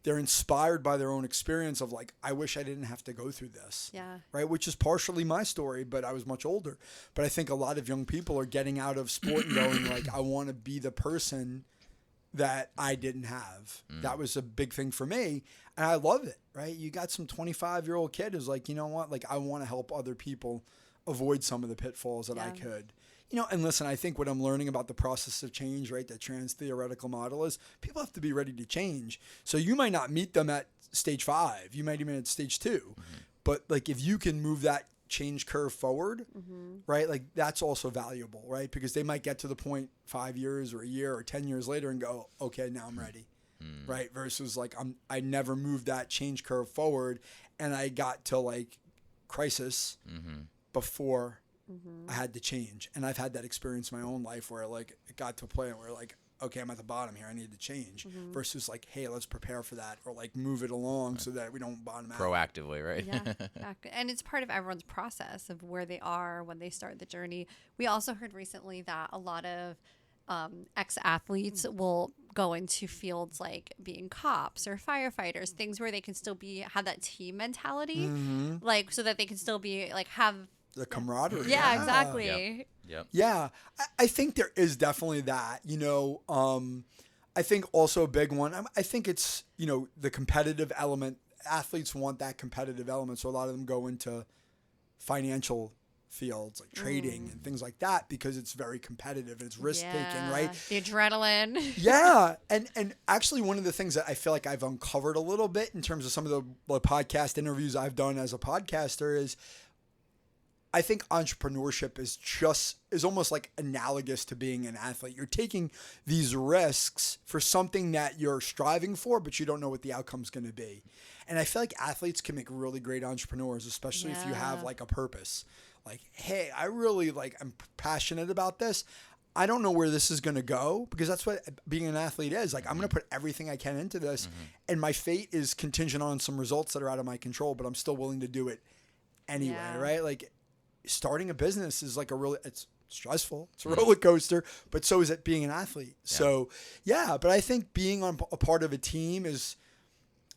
They're inspired by their own experience of like, I wish I didn't have to go through this. Yeah. Right. Which is partially my story, but I was much older. But I think a lot of young people are getting out of sport and going like, I want to be the person that I didn't have. That was a big thing for me. And I love it. Right. You got some 25-year-old kid who's like, you know what? Like, I want to help other people avoid some of the pitfalls that I could. And listen, I think what I'm learning about the process of change, right, the trans theoretical model is people have to be ready to change. So you might not meet them at stage 5. You might even at stage 2. But like, if you can move that change curve forward, right, like that's also valuable, right? Because they might get to the point 5 years or a year or 10 years later and go, okay, now I'm ready. Right. Versus like, I never moved that change curve forward, and I got to like crisis before I had to change. And I've had that experience in my own life where like it got to a point where like, okay, I'm at the bottom here, I need to change, versus like, hey, let's prepare for that, or like move it along so that we don't bottom out. Proactively, right? Yeah. And it's part of everyone's process of where they are when they start the journey. We also heard recently that a lot of ex-athletes will go into fields like being cops or firefighters, things where they can still have that team mentality, like so that they can still be like have the camaraderie. Yeah, exactly. Yep. Yeah, I think there is definitely that. I think also a big one. I think it's the competitive element. Athletes want that competitive element, so a lot of them go into financial fields like trading and things like that because it's very competitive and it's risk taking, right? The adrenaline. Yeah, and actually one of the things that I feel like I've uncovered a little bit in terms of some of the podcast interviews I've done as a podcaster is, I think entrepreneurship is almost like analogous to being an athlete. You're taking these risks for something that you're striving for, but you don't know what the outcome's going to be. And I feel like athletes can make really great entrepreneurs, especially if you have like a purpose. Like, hey, I really I'm passionate about this. I don't know where this is going to go, because that's what being an athlete is. Like, I'm going to put everything I can into this, and my fate is contingent on some results that are out of my control, but I'm still willing to do it anyway, right? Like, starting a business is like it's stressful. It's a roller coaster, but so is it being an athlete. Yeah. So, yeah, but I think being on a part of a team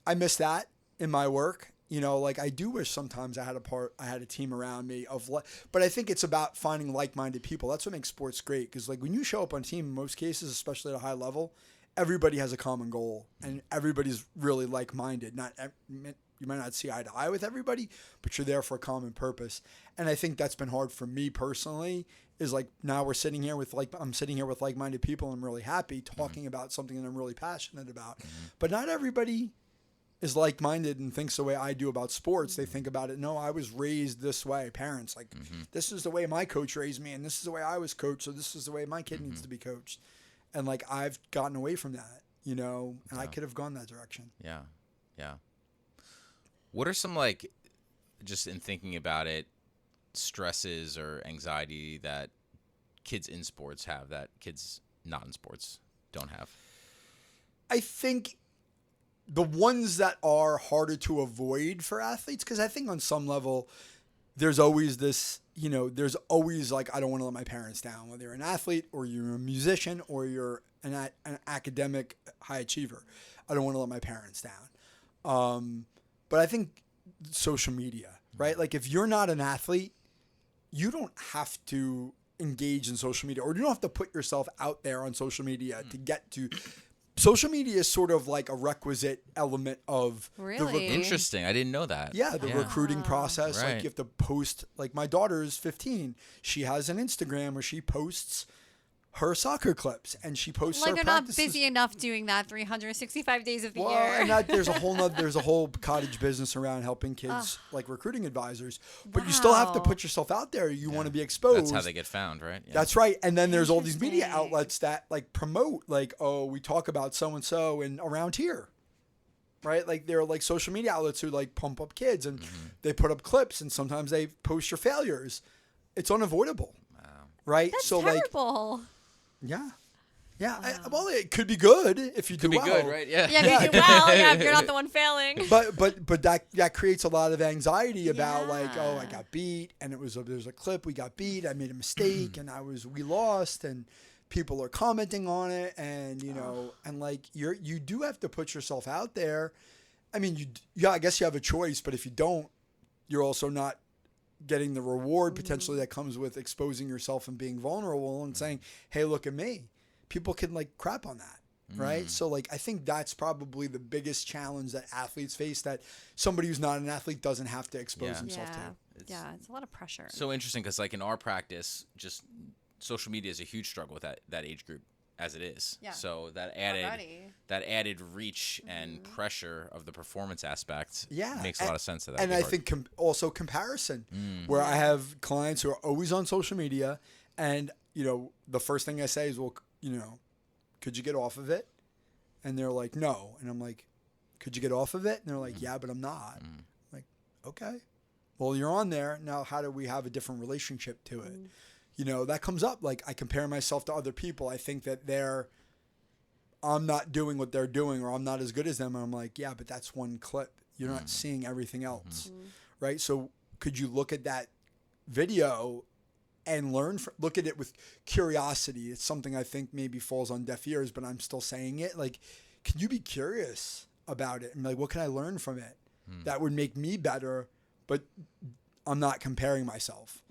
I miss that in my work. Like I do wish sometimes I had a team around me but I think it's about finding like-minded people. That's what makes sports great. Cause like when you show up on a team, in most cases, especially at a high level, everybody has a common goal and everybody's really like-minded. You might not see eye to eye with everybody, but you're there for a common purpose. And I think that's been hard for me personally, is like now I'm sitting here with like-minded people. And I'm really happy talking about something that I'm really passionate about, but not everybody is like-minded and thinks the way I do about sports. They think about it, no, I was raised this way. Parents, like, this is the way my coach raised me, and this is the way I was coached, so this is the way my kid needs to be coached. And, like, I've gotten away from that, and I could have gone that direction. Yeah, yeah. What are some, like, just in thinking about it, stresses or anxiety that kids in sports have that kids not in sports don't have? I think the ones that are harder to avoid for athletes, because I think on some level there's always this, there's always like, I don't want to let my parents down, whether you're an athlete or you're a musician or you're an academic high achiever. I don't want to let my parents down. But I think social media, right? Like if you're not an athlete, you don't have to engage in social media, or you don't have to put yourself out there on social media to get to. Social media is sort of like a requisite element of Really? Interesting. I didn't know that. the recruiting process. Right. Like you have to post, like my daughter's 15. She has an Instagram where she posts her soccer clips and she posts Like her they're practices. not busy enough doing that 365 days of the Well, year. and there's a whole cottage business around helping kids, like recruiting advisors. But you still have to Wow. put yourself out there. You want to be exposed. That's how they get found, right? Yeah. That's right. And then there's all these media Interesting. outlets that like promote, like, oh, we talk about so and so and around here, right? Like there are like social media outlets who like pump up kids and they put up clips and sometimes they post your failures. It's unavoidable, right? That's so terrible. yeah. Well, it could be good if you Could do be well. good, right? Yeah. Yeah, if you do well, if you're not the one failing. But that creates a lot of anxiety about like, oh, I Yeah. got beat and there's a clip, we got beat, I made a mistake and we lost and people are commenting on it and and like you do have to put yourself out there. I mean, I guess you have a choice, but if you don't, you're also not getting the reward potentially that comes with exposing yourself and being vulnerable and saying, hey, look at me. People can like crap on that, right? So like I think that's probably the biggest challenge that athletes face, that somebody who's not an athlete doesn't have to expose himself to. It's a lot of pressure. So interesting because, like, in our practice, just social media is a huge struggle with that age group as it is. Yeah. So that Already. added reach and pressure of the performance aspect makes a and- lot of sense to that. And I think also comparison, where I have clients who are always on social media, and the first thing I say is, well, could you get off of it? And they're like, no. And I'm like, could you get off of it? And they're like, yeah, but I'm not. I'm like, okay. Well, you're on there. Now, how do we have a different relationship to it? That comes up. Like, I compare myself to other people. I think that I'm not doing what they're doing, or I'm not as good as them. And I'm like, yeah, but that's one clip. You're not seeing everything else. Right? So could you look at that video and look at it with curiosity? It's something I think maybe falls on deaf ears, but I'm still saying it. Like, can you be curious about it? And like, what can I learn from it that would make me better? But I'm not comparing myself,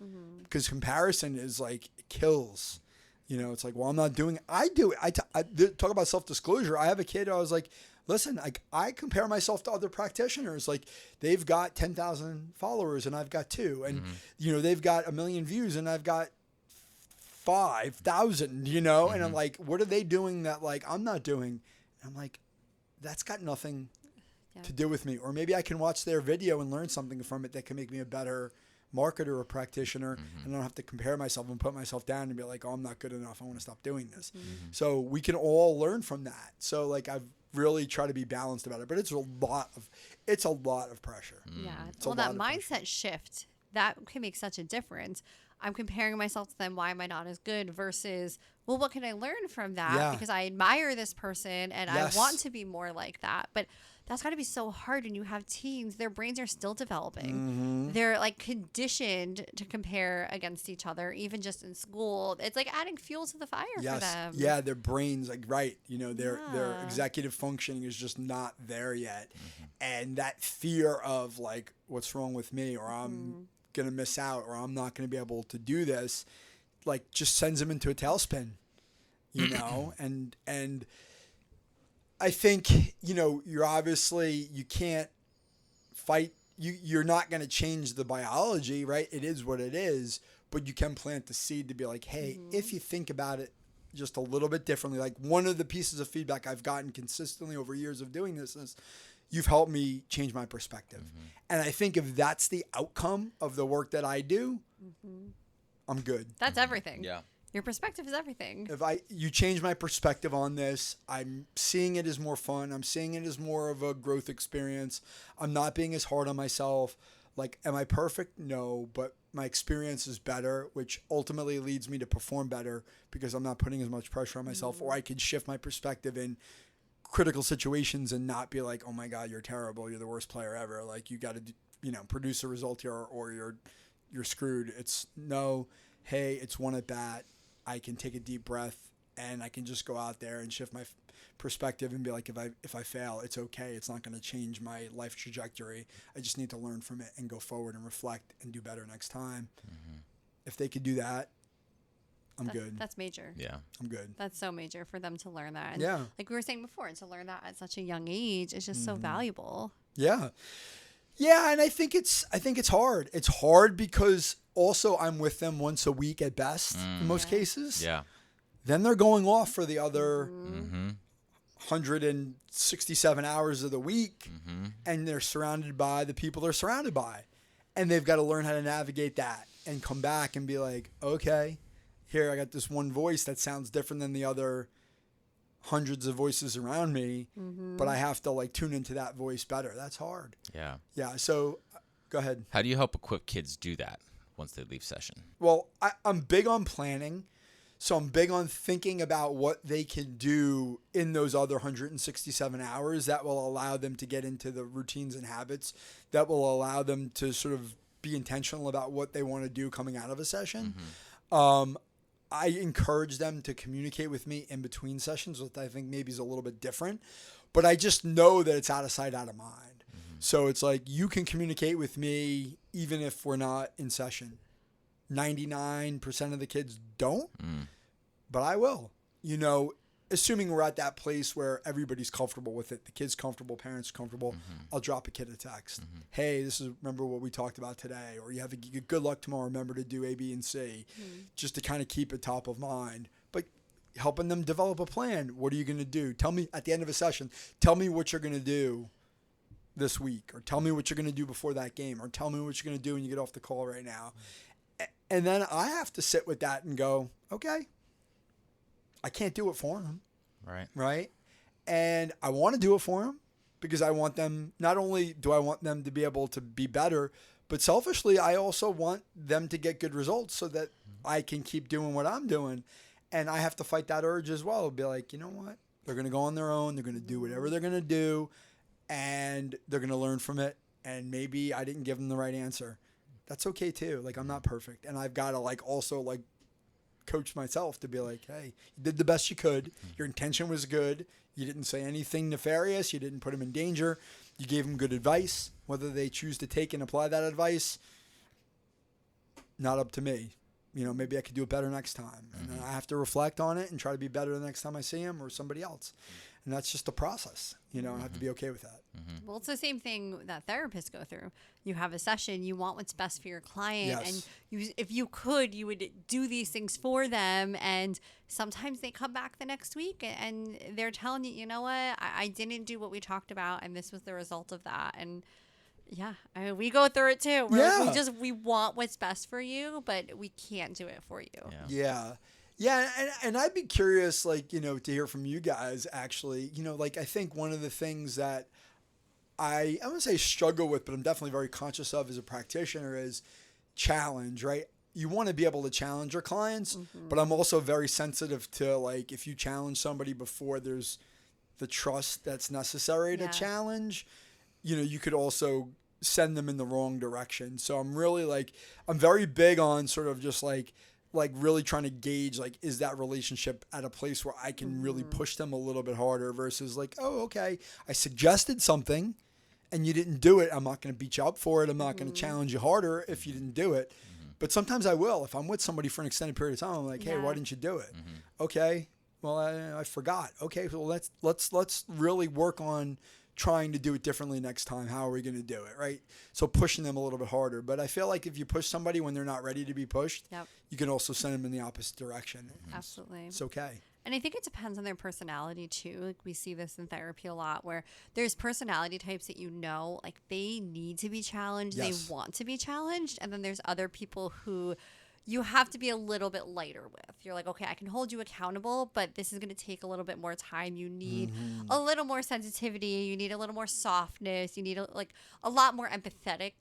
because comparison is like, it kills. It's like, well, I'm not doing it. I do it. I talk about self-disclosure. I have a kid. I was like, listen, I compare myself to other practitioners. Like, they've got 10,000 followers and I've got 2. And, they've got 1 million views and I've got 5,000, and I'm like, what are they doing that like I'm not doing? And I'm like, that's got nothing to do with me. Or maybe I can watch their video and learn something from it that can make me a better marketer or practitioner, and I don't have to compare myself and put myself down and be like, oh, I'm not good enough, I want to stop doing this. So we can all learn from that. So like, I've really tried to be balanced about it, but it's a lot of pressure. Yeah. It's a Well, that lot of pressure. mindset shift, that can make such a difference. I'm comparing myself to them. Why am I not as good? Versus, well, what can I learn from that? Yeah. Because I admire this person and Yes. I want to be more like that. But that's got to be so hard when you have teens. Their brains are still developing. They're like conditioned to compare against each other, even just in school. It's like adding fuel to the fire for them. Yeah, their brains, like, right, their executive functioning is just not there yet. And that fear of like, what's wrong with me, or I'm gonna miss out, or I'm not gonna be able to do this, like, just sends them into a tailspin, and I think, you're obviously, you can't fight, you're not going to change the biology, right? It is what it is, but you can plant the seed to be like, hey, if you think about it just a little bit differently, like, one of the pieces of feedback I've gotten consistently over years of doing this is, you've helped me change my perspective. And I think if that's the outcome of the work that I do, I'm good. That's everything. Yeah. Your perspective is everything. If you change my perspective on this, I'm seeing it as more fun. I'm seeing it as more of a growth experience. I'm not being as hard on myself. Like, am I perfect? No, but my experience is better, which ultimately leads me to perform better because I'm not putting as much pressure on myself, or I can shift my perspective in critical situations and not be like, oh my God, you're terrible. You're the worst player ever. Like, you got to, produce a result here or you're screwed. It's no, hey, it's one at bat. I can take a deep breath and I can just go out there and shift my perspective and be like, if I fail, it's okay. It's not going to change my life trajectory. I just need to learn from it and go forward and reflect and do better next time. Mm-hmm. If they could do that, I'm good. That's major. Yeah. I'm good. That's so major for them to learn that. And yeah. Like we were saying before, and to learn that at such a young age is just so valuable. Yeah. Yeah, and I think it's hard. It's hard because also I'm with them once a week at best in most cases. Yeah. Then they're going off for the other 167 hours of the week, and they're surrounded by the people they're surrounded by. And they've got to learn how to navigate that and come back and be like, okay, here I got this one voice that sounds different than the other hundreds of voices around me, but I have to like tune into that voice better. That's hard. Yeah. Yeah. So go ahead. How do you help equip kids do that once they leave session? Well, I'm big on planning. So I'm big on thinking about what they can do in those other 167 hours that will allow them to get into the routines and habits that will allow them to sort of be intentional about what they want to do coming out of a session. I encourage them to communicate with me in between sessions, which I think maybe is a little bit different, but I just know that it's out of sight, out of mind. So it's like, you can communicate with me even if we're not in session. 99% of the kids don't, but I will, assuming we're at that place where everybody's comfortable with it. The kid's comfortable, parents are comfortable. I'll drop a kid a text. Hey, remember what we talked about today, or you have good luck tomorrow. Remember to do A, B, and C, just to kind of keep it top of mind. But helping them develop a plan. What are you going to do? Tell me at the end of a session, tell me what you're going to do this week, or tell me what you're going to do before that game, or tell me what you're going to do when you get off the call right now. And then I have to sit with that and go, okay, I can't do it for them. Right. And I want to do it for them because I want them, not only do I want them to be able to be better, but selfishly, I also want them to get good results so that I can keep doing what I'm doing. And I have to fight that urge as well. Be like, you know what? They're going to go on their own. They're going to do whatever they're going to do, and they're going to learn from it. And maybe I didn't give them the right answer. That's okay too. Like, I'm not perfect. And I've got to also coach myself to be like, hey, you did the best you could. Your intention was good. You didn't say anything nefarious. You didn't put them in danger. You gave them good advice. Whether they choose to take and apply that advice, not up to me. Maybe I could do it better next time. And then I have to reflect on it and try to be better the next time I see him or somebody else. And that's just a process. I have to be okay with that. Well, it's the same thing that therapists go through. You have a session, you want what's best for your client, Yes. and if you could, you would do these things for them. And sometimes they come back the next week and they're telling you, you know what, I didn't do what we talked about, and this was the result of that. And yeah, I mean, we go through it too. We want what's best for you, but we can't do it for you. Yeah, and I'd be curious, to hear from you guys, actually. I think one of the things that I wouldn't say struggle with, but I'm definitely very conscious of as a practitioner is challenge, right? You want to be able to challenge your clients, but I'm also very sensitive to, if you challenge somebody before there's the trust that's necessary to challenge, you could also send them in the wrong direction. So I'm really I'm very big on sort of just really trying to gauge, is that relationship at a place where I can really push them a little bit harder versus oh, okay, I suggested something and you didn't do it. I'm not going to beat you up for it. I'm not going to challenge you harder if you didn't do it. But sometimes I will. If I'm with somebody for an extended period of time, I'm like, hey, why didn't you do it? Okay, well, I forgot. Okay, well, let's really work on trying to do it differently next time. How are we going to do it, right? So pushing them a little bit harder. But I feel like if you push somebody when they're not ready to be pushed, you can also send them in the opposite direction. Absolutely. It's okay. And I think it depends on their personality too. We see this in therapy a lot where there's personality types that they need to be challenged. Yes. They want to be challenged. And then there's other people who you have to be a little bit lighter with. You're like, okay, I can hold you accountable, but this is going to take a little bit more time. You need a little more sensitivity. You need a little more softness. You need a lot more empathetic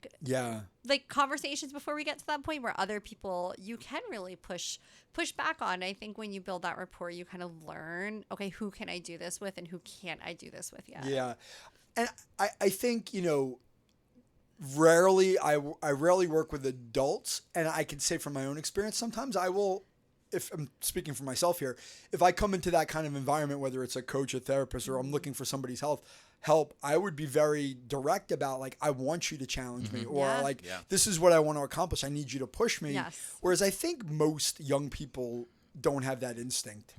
conversations before we get to that point where other people you can really push back on. I think when you build that rapport, you kind of learn, okay, who can I do this with and who can't I do this with yet? Yeah. And I think, rarely I rarely work with adults, and I can say from my own experience, sometimes I will, if I'm speaking for myself here, if I come into that kind of environment, whether it's a coach, a therapist, or I'm looking for somebody's help, I would be very direct about I want you to challenge me, or this is what I want to accomplish. I need you to push me. Yes. Whereas I think most young people don't have that instinct,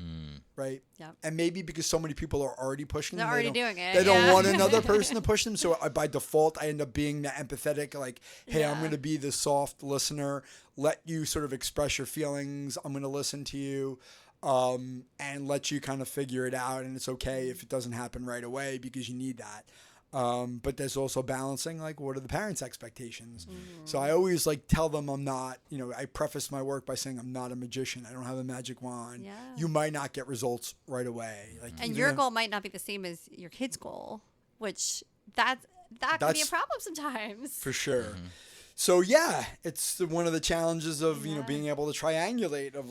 right? Yeah. And maybe because so many people are already pushing them, They're already doing it. They don't want another person to push them. So by default, I end up being the empathetic, hey, I'm going to be the soft listener, let you sort of express your feelings. I'm going to listen to you and let you kind of figure it out. And it's okay if it doesn't happen right away because you need that. But there's also balancing, what are the parents' expectations? So I always tell them I'm not, I preface my work by saying I'm not a magician. I don't have a magic wand. Yeah. You might not get results right away. And your goal might not be the same as your kid's goal, which that can be a problem sometimes. For sure. So it's one of the challenges of, being able to triangulate of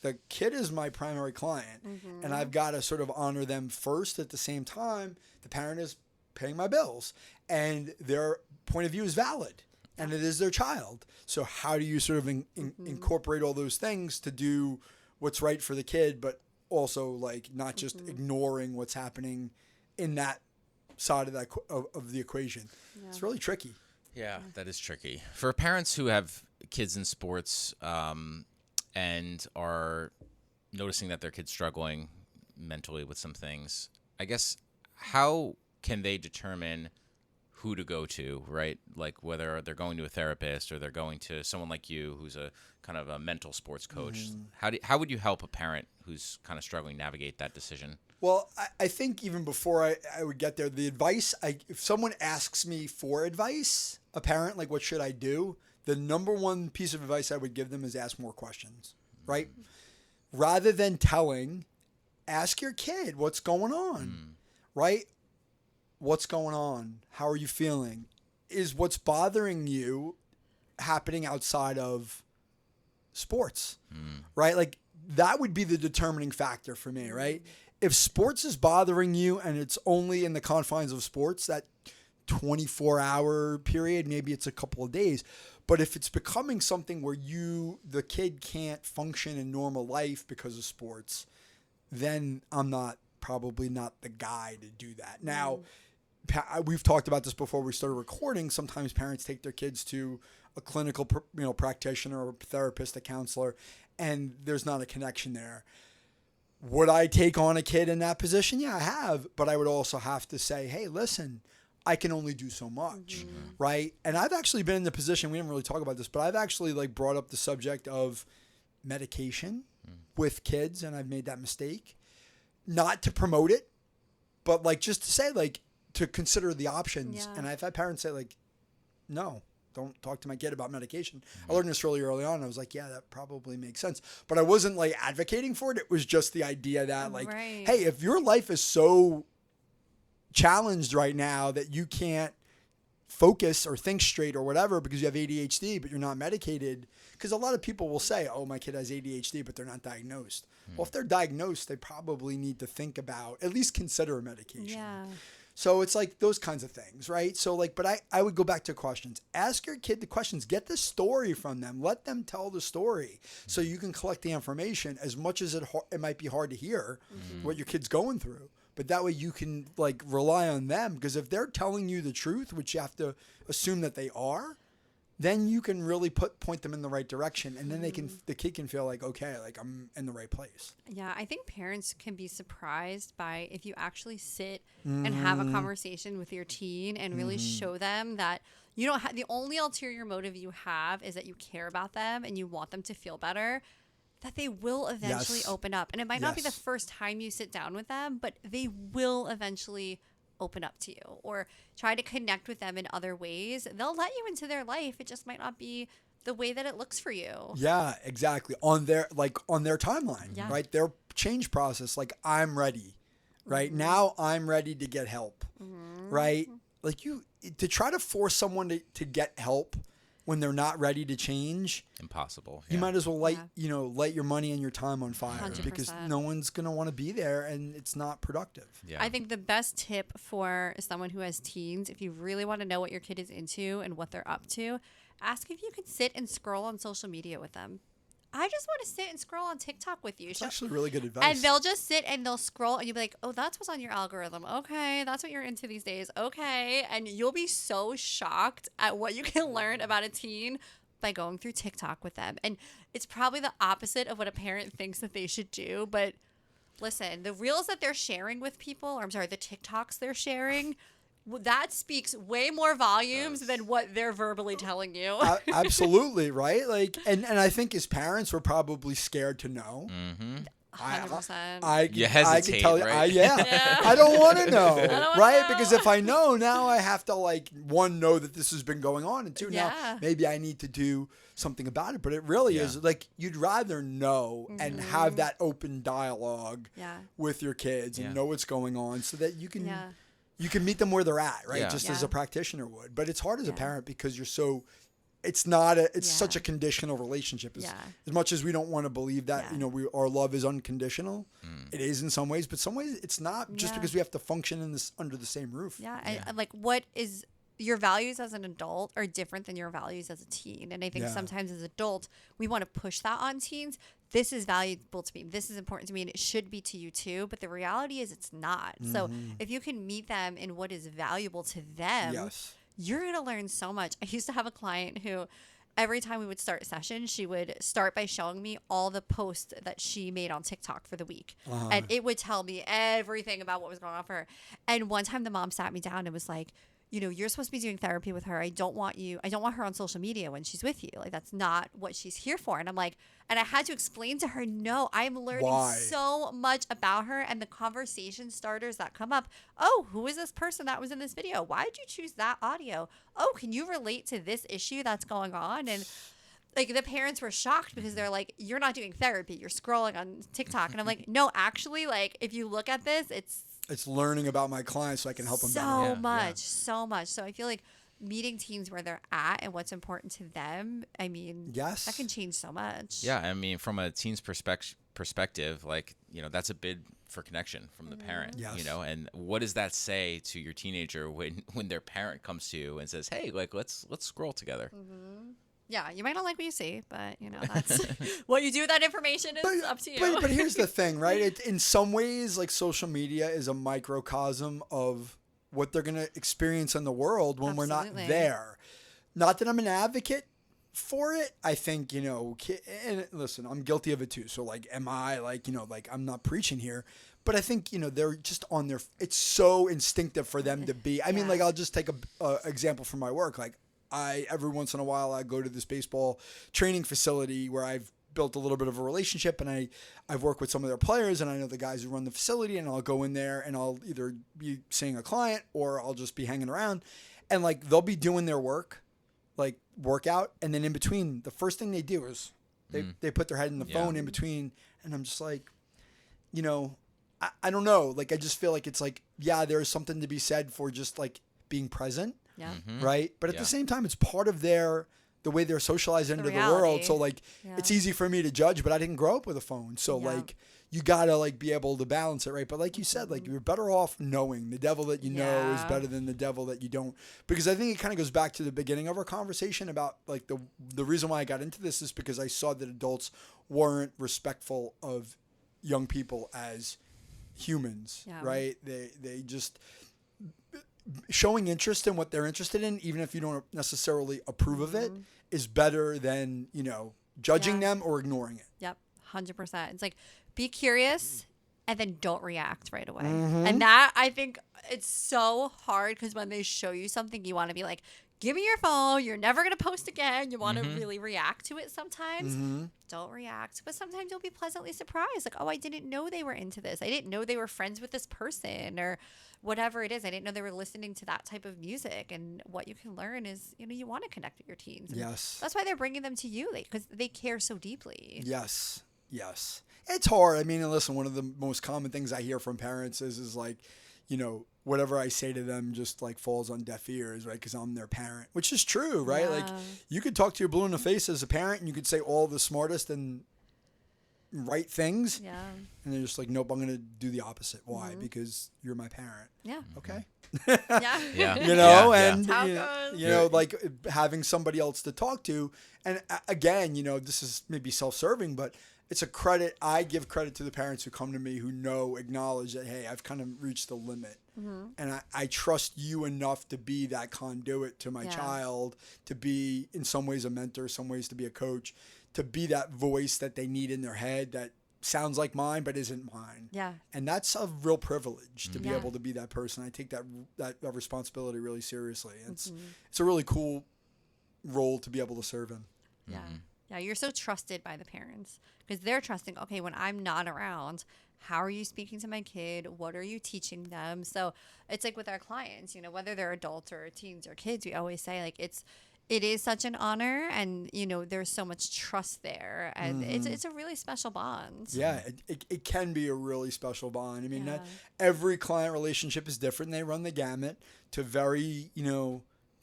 the kid is my primary client and I've got to sort of honor them first. At the same time, the parent is paying my bills and their point of view is valid and it is their child. So how do you sort of incorporate all those things to do what's right for the kid, but also not just ignoring what's happening in that side of of the equation. Yeah. It's really tricky. Yeah, that is tricky. For parents who have kids in sports and are noticing that their kid's struggling mentally with some things, I guess, how can they determine who to go to, right? Whether they're going to a therapist or they're going to someone like you who's a kind of a mental sports coach. How would you help a parent who's kind of struggling navigate that decision? Well, I think even before I would get there, the advice, if someone asks me for advice, a parent, what should I do? The number one piece of advice I would give them is ask more questions, right? Rather than telling, ask your kid what's going on, right? What's going on? How are you feeling? Is what's bothering you happening outside of sports, right? That would be the determining factor for me, right? If sports is bothering you and it's only in the confines of sports, that 24-hour period, maybe it's a couple of days. But if it's becoming something where the kid can't function in normal life because of sports, then I'm probably not the guy to do that. Now, we've talked about this before we started recording. Sometimes parents take their kids to a clinical, practitioner or a therapist, a counselor, and there's not a connection there. Would I take on a kid in that position? Yeah, I have. But I would also have to say, hey, listen, I can only do so much, right? And I've actually been in the position, we didn't really talk about this, but I've actually brought up the subject of medication with kids, and I've made that mistake. Not to promote it, but just to say, to consider the options. Yeah. And I've had parents say, no, don't talk to my kid about medication. I learned this really early on. I was like, yeah, that probably makes sense. But I wasn't advocating for it. It was just the idea that hey, if your life is so challenged right now that you can't focus or think straight or whatever because you have ADHD, but you're not medicated. Because a lot of people will say, oh, my kid has ADHD, but they're not diagnosed. Well, if they're diagnosed, they probably need to think about, at least consider a medication. Yeah. So it's those kinds of things, right? So but I would go back to questions. Ask your kid the questions. Get the story from them. Let them tell the story so you can collect the information as much as it might be hard to hear what your kid's going through. But that way you can rely on them, because if they're telling you the truth, which you have to assume that they are, then you can really point them in the right direction, and then the kid can feel okay, I'm in the right place. Yeah, I think parents can be surprised by if you actually sit and have a conversation with your teen and really show them that you don't have, the only ulterior motive you have is that you care about them and you want them to feel better, that they will eventually open up. And it might not be the first time you sit down with them, but they will eventually open up to you or try to connect with them in other ways. They'll let you into their life. It just might not be the way that it looks for you. Yeah, exactly. On their timeline, Yeah. right? Their change process. Like, I'm ready, right? Now I'm ready to get help, right? Like, to try to force someone to get help when they're not ready to change, Impossible. you Yeah. might as well light your money and your time on fire 100%. because no one's going to want to be there and it's not productive. Yeah. I think the best tip for someone who has teens, if you really want to know what your kid is into and what they're up to, ask if you could sit and scroll on social media with them. I just want to sit and scroll on TikTok with you. It's actually really good advice. And they'll just sit and they'll scroll and you'll be like, oh, that's what's on your algorithm. Okay, that's what you're into these days. Okay. And you'll be so shocked at what you can learn about a teen by going through TikTok with them. And it's probably the opposite of what a parent thinks that they should do. But listen, the reels that they're sharing with people, or I'm sorry, the TikToks they're sharing, that speaks way more volumes than what they're verbally telling you. Absolutely, right? Like, and I think as parents, we're probably scared to know. 100%. You I hesitate, can tell you, right? I don't want to know, wanna right? know. Because if I know now, I have to one, know that this has been going on, and two, now Yeah. maybe I need to do something about it. But it really is like you'd rather know and have that open dialogue Yeah. with your kids and Yeah. know what's going on, so that you can Yeah. you can meet them where they're at, right? Yeah. Just Yeah. as a practitioner would. But it's hard as a Yeah. parent because you're so. It's not a. It's Yeah. such a conditional relationship. Yeah. As much as we don't want to believe that, Yeah. our love is unconditional. It is in some ways, but some ways it's not. Just Yeah. because we have to function in this under the same roof. Yeah. And like, what is your values as an adult are different than your values as a teen. And I think Yeah. sometimes as adults, we want to push that on teens. This is valuable to me. This is important to me. And it should be to you too. But the reality is it's not. So if you can meet them in what is valuable to them, Yes. you're going to learn so much. I used to have a client who every time we would start a session, she would start by showing me all the posts that she made on TikTok for the week. And it would tell me everything about what was going on for her. And one time the mom sat me down and was like, you're supposed to be doing therapy with her. I don't want her on social media when she's with you. Like, that's not what she's here for. And I'm like, and I had to explain to her, no, I'm learning Why? so much about her and the conversation starters that come up. Oh, who is this person that was in this video? Why did you choose that audio? Oh, can you relate to this issue that's going on? And like, the parents were shocked because they're like, you're not doing therapy. You're scrolling on TikTok. And I'm like, no, actually, like, if you look at this, It's learning about my clients so I can help them better. so Yeah, much, so much. So I feel like meeting teens where they're at and what's important to them, I mean, Yes. that can change so much. Yeah, I mean, from a teen's perspective, like, that's a bid for connection from the parent, Yes. and what does that say to your teenager when their parent comes to you and says, hey, like, let's scroll together. Yeah, you might not like what you see, but that's what you do with that information is up to you. But here's the thing, right? In some ways, like, social media is a microcosm of what they're going to experience in the world when we're not Absolutely. there. Not that I'm an advocate for it. I think, and listen, I'm guilty of it too. So, like, am I like, I'm not preaching here, but I think, they're just on their, it's so instinctive for them to be. I mean, like, I'll just take a example from my work. Like, every once in a while, I go to this baseball training facility where I've built a little bit of a relationship, and I've worked with some of their players, and I know the guys who run the facility, and I'll go in there and I'll either be seeing a client or I'll just be hanging around, and like, they'll be doing their workout, and then in between, the first thing they do is they put their head in the phone in between, and I'm just like, I don't know, like, I just feel like it's like, yeah, there's something to be said for just like being present. Yeah. Right. But at the same time, it's part of the way they're socialized into the world. reality. So like, it's easy for me to judge, but I didn't grow up with a phone. So like, you gotta like be able to balance it. Right. But like you said, like, you're better off knowing the devil that you know is better than the devil that you don't, because I think it kind of goes back to the beginning of our conversation about like the reason why I got into this is because I saw that adults weren't respectful of young people as humans. Yeah. Right. They just, showing interest in what they're interested in, even if you don't necessarily approve of it, is better than, judging them or ignoring it. Yep, 100%. It's like, be curious and then don't react right away. And that, I think it's so hard because when they show you something, you want to be like, give me your phone. You're never going to post again. You want to really react to it sometimes. Don't react. But sometimes you'll be pleasantly surprised. Like, oh, I didn't know they were into this. I didn't know they were friends with this person or whatever it is. I didn't know they were listening to that type of music. And what you can learn is, you want to connect with your teens. And Yes. that's why they're bringing them to you, because they care so deeply. Yes. It's hard. I mean, and listen, one of the most common things I hear from parents is like, whatever I say to them just like falls on deaf ears, right? Because I'm their parent, which is true, right? Like you could talk to your blue in the face as a parent and you could say all the smartest and right things. Yeah. And they're just like, nope, I'm going to do the opposite. Why? Because you're my parent. Yeah. Okay. Yeah. And, like having somebody else to talk to. And again, this is maybe self-serving, but it's a credit. I give credit to the parents who come to me who acknowledge that, hey, I've kind of reached the limit. And I trust you enough to be that conduit to my child, to be in some ways a mentor, some ways to be a coach, to be that voice that they need in their head that sounds like mine but isn't mine. Yeah. And that's a real privilege to be able to be that person. I take that responsibility really seriously. It's a really cool role to be able to serve in. Yeah. Yeah, you're so trusted by the parents because they're trusting, okay, when I'm not around, how are you speaking to my kid? What are you teaching them? So it's like with our clients, whether they're adults or teens or kids, we always say like it is such an honor and, there's so much trust there and it's a really special bond. Yeah, it can be a really special bond. I mean, not every client relationship is different. They run the gamut to very,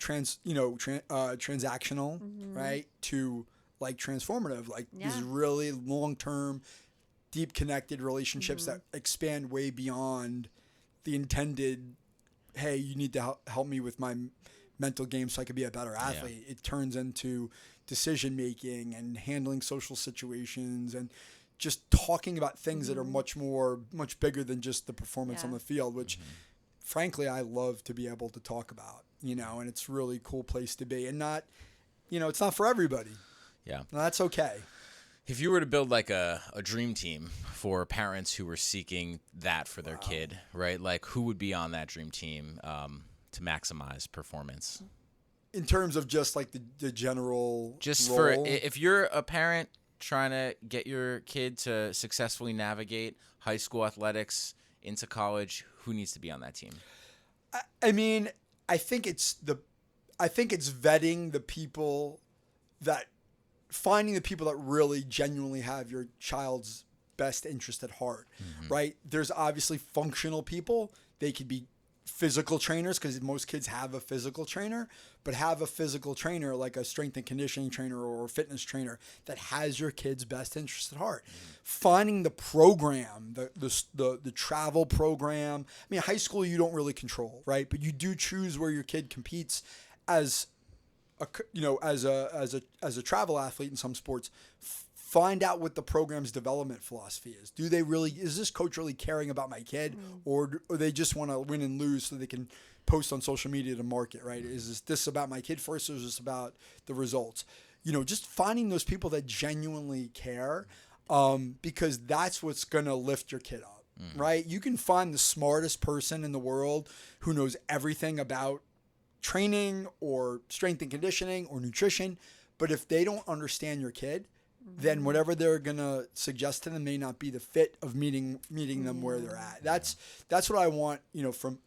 transactional, right? To like transformative, like these really long-term, deep connected relationships that expand way beyond the intended, hey, you need to help me with my mental game so I could be a better athlete. It turns into decision making and handling social situations and just talking about things that are much bigger than just the performance on the field, which frankly I love to be able to talk about, and it's a really cool place to be and not, it's not for everybody. Yeah. No, that's okay. If you were to build like a dream team for parents who were seeking that for their kid, right? Like who would be on that dream team to maximize performance? In terms of just like the general just role? If you're a parent trying to get your kid to successfully navigate high school athletics into college, who needs to be on that team? I mean, I think it's vetting the people finding the people that really genuinely have your child's best interest at heart, right? There's obviously functional people. They could be physical trainers because most kids have a physical trainer, but have a physical trainer like a strength and conditioning trainer or a fitness trainer that has your kid's best interest at heart. Finding the program, the travel program. I mean, high school you don't really control, right? But you do choose where your kid competes as as a travel athlete in some sports. Find out what the program's development philosophy is. Is this coach really caring about my kid or they just want to win and lose so they can post on social media to market, right? Is this about my kid first or is this about the results? Just finding those people that genuinely care because that's what's going to lift your kid up, right? You can find the smartest person in the world who knows everything about training or strength and conditioning or nutrition, but if they don't understand your kid, then whatever they're gonna suggest to them may not be the fit of meeting them where they're at. That's what I want, from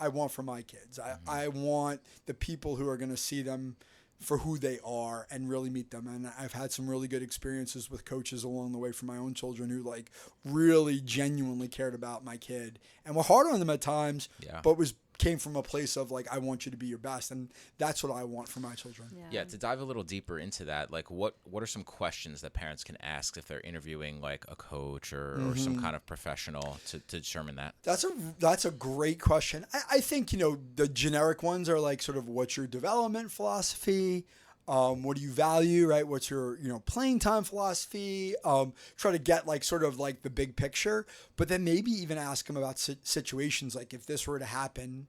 my kids. I want the people who are gonna see them for who they are and really meet them. And I've had some really good experiences with coaches along the way for my own children who like really genuinely cared about my kid and were hard on them at times, but came from a place of like, I want you to be your best. And that's what I want for my children. Yeah. To dive a little deeper into that, like what are some questions that parents can ask if they're interviewing like a coach or some kind of professional to determine that? That's a great question. I think, the generic ones are like sort of what's your development philosophy? What do you value, right? What's your, playing time philosophy? Try to get like sort of like the big picture, but then maybe even ask them about situations like if this were to happen,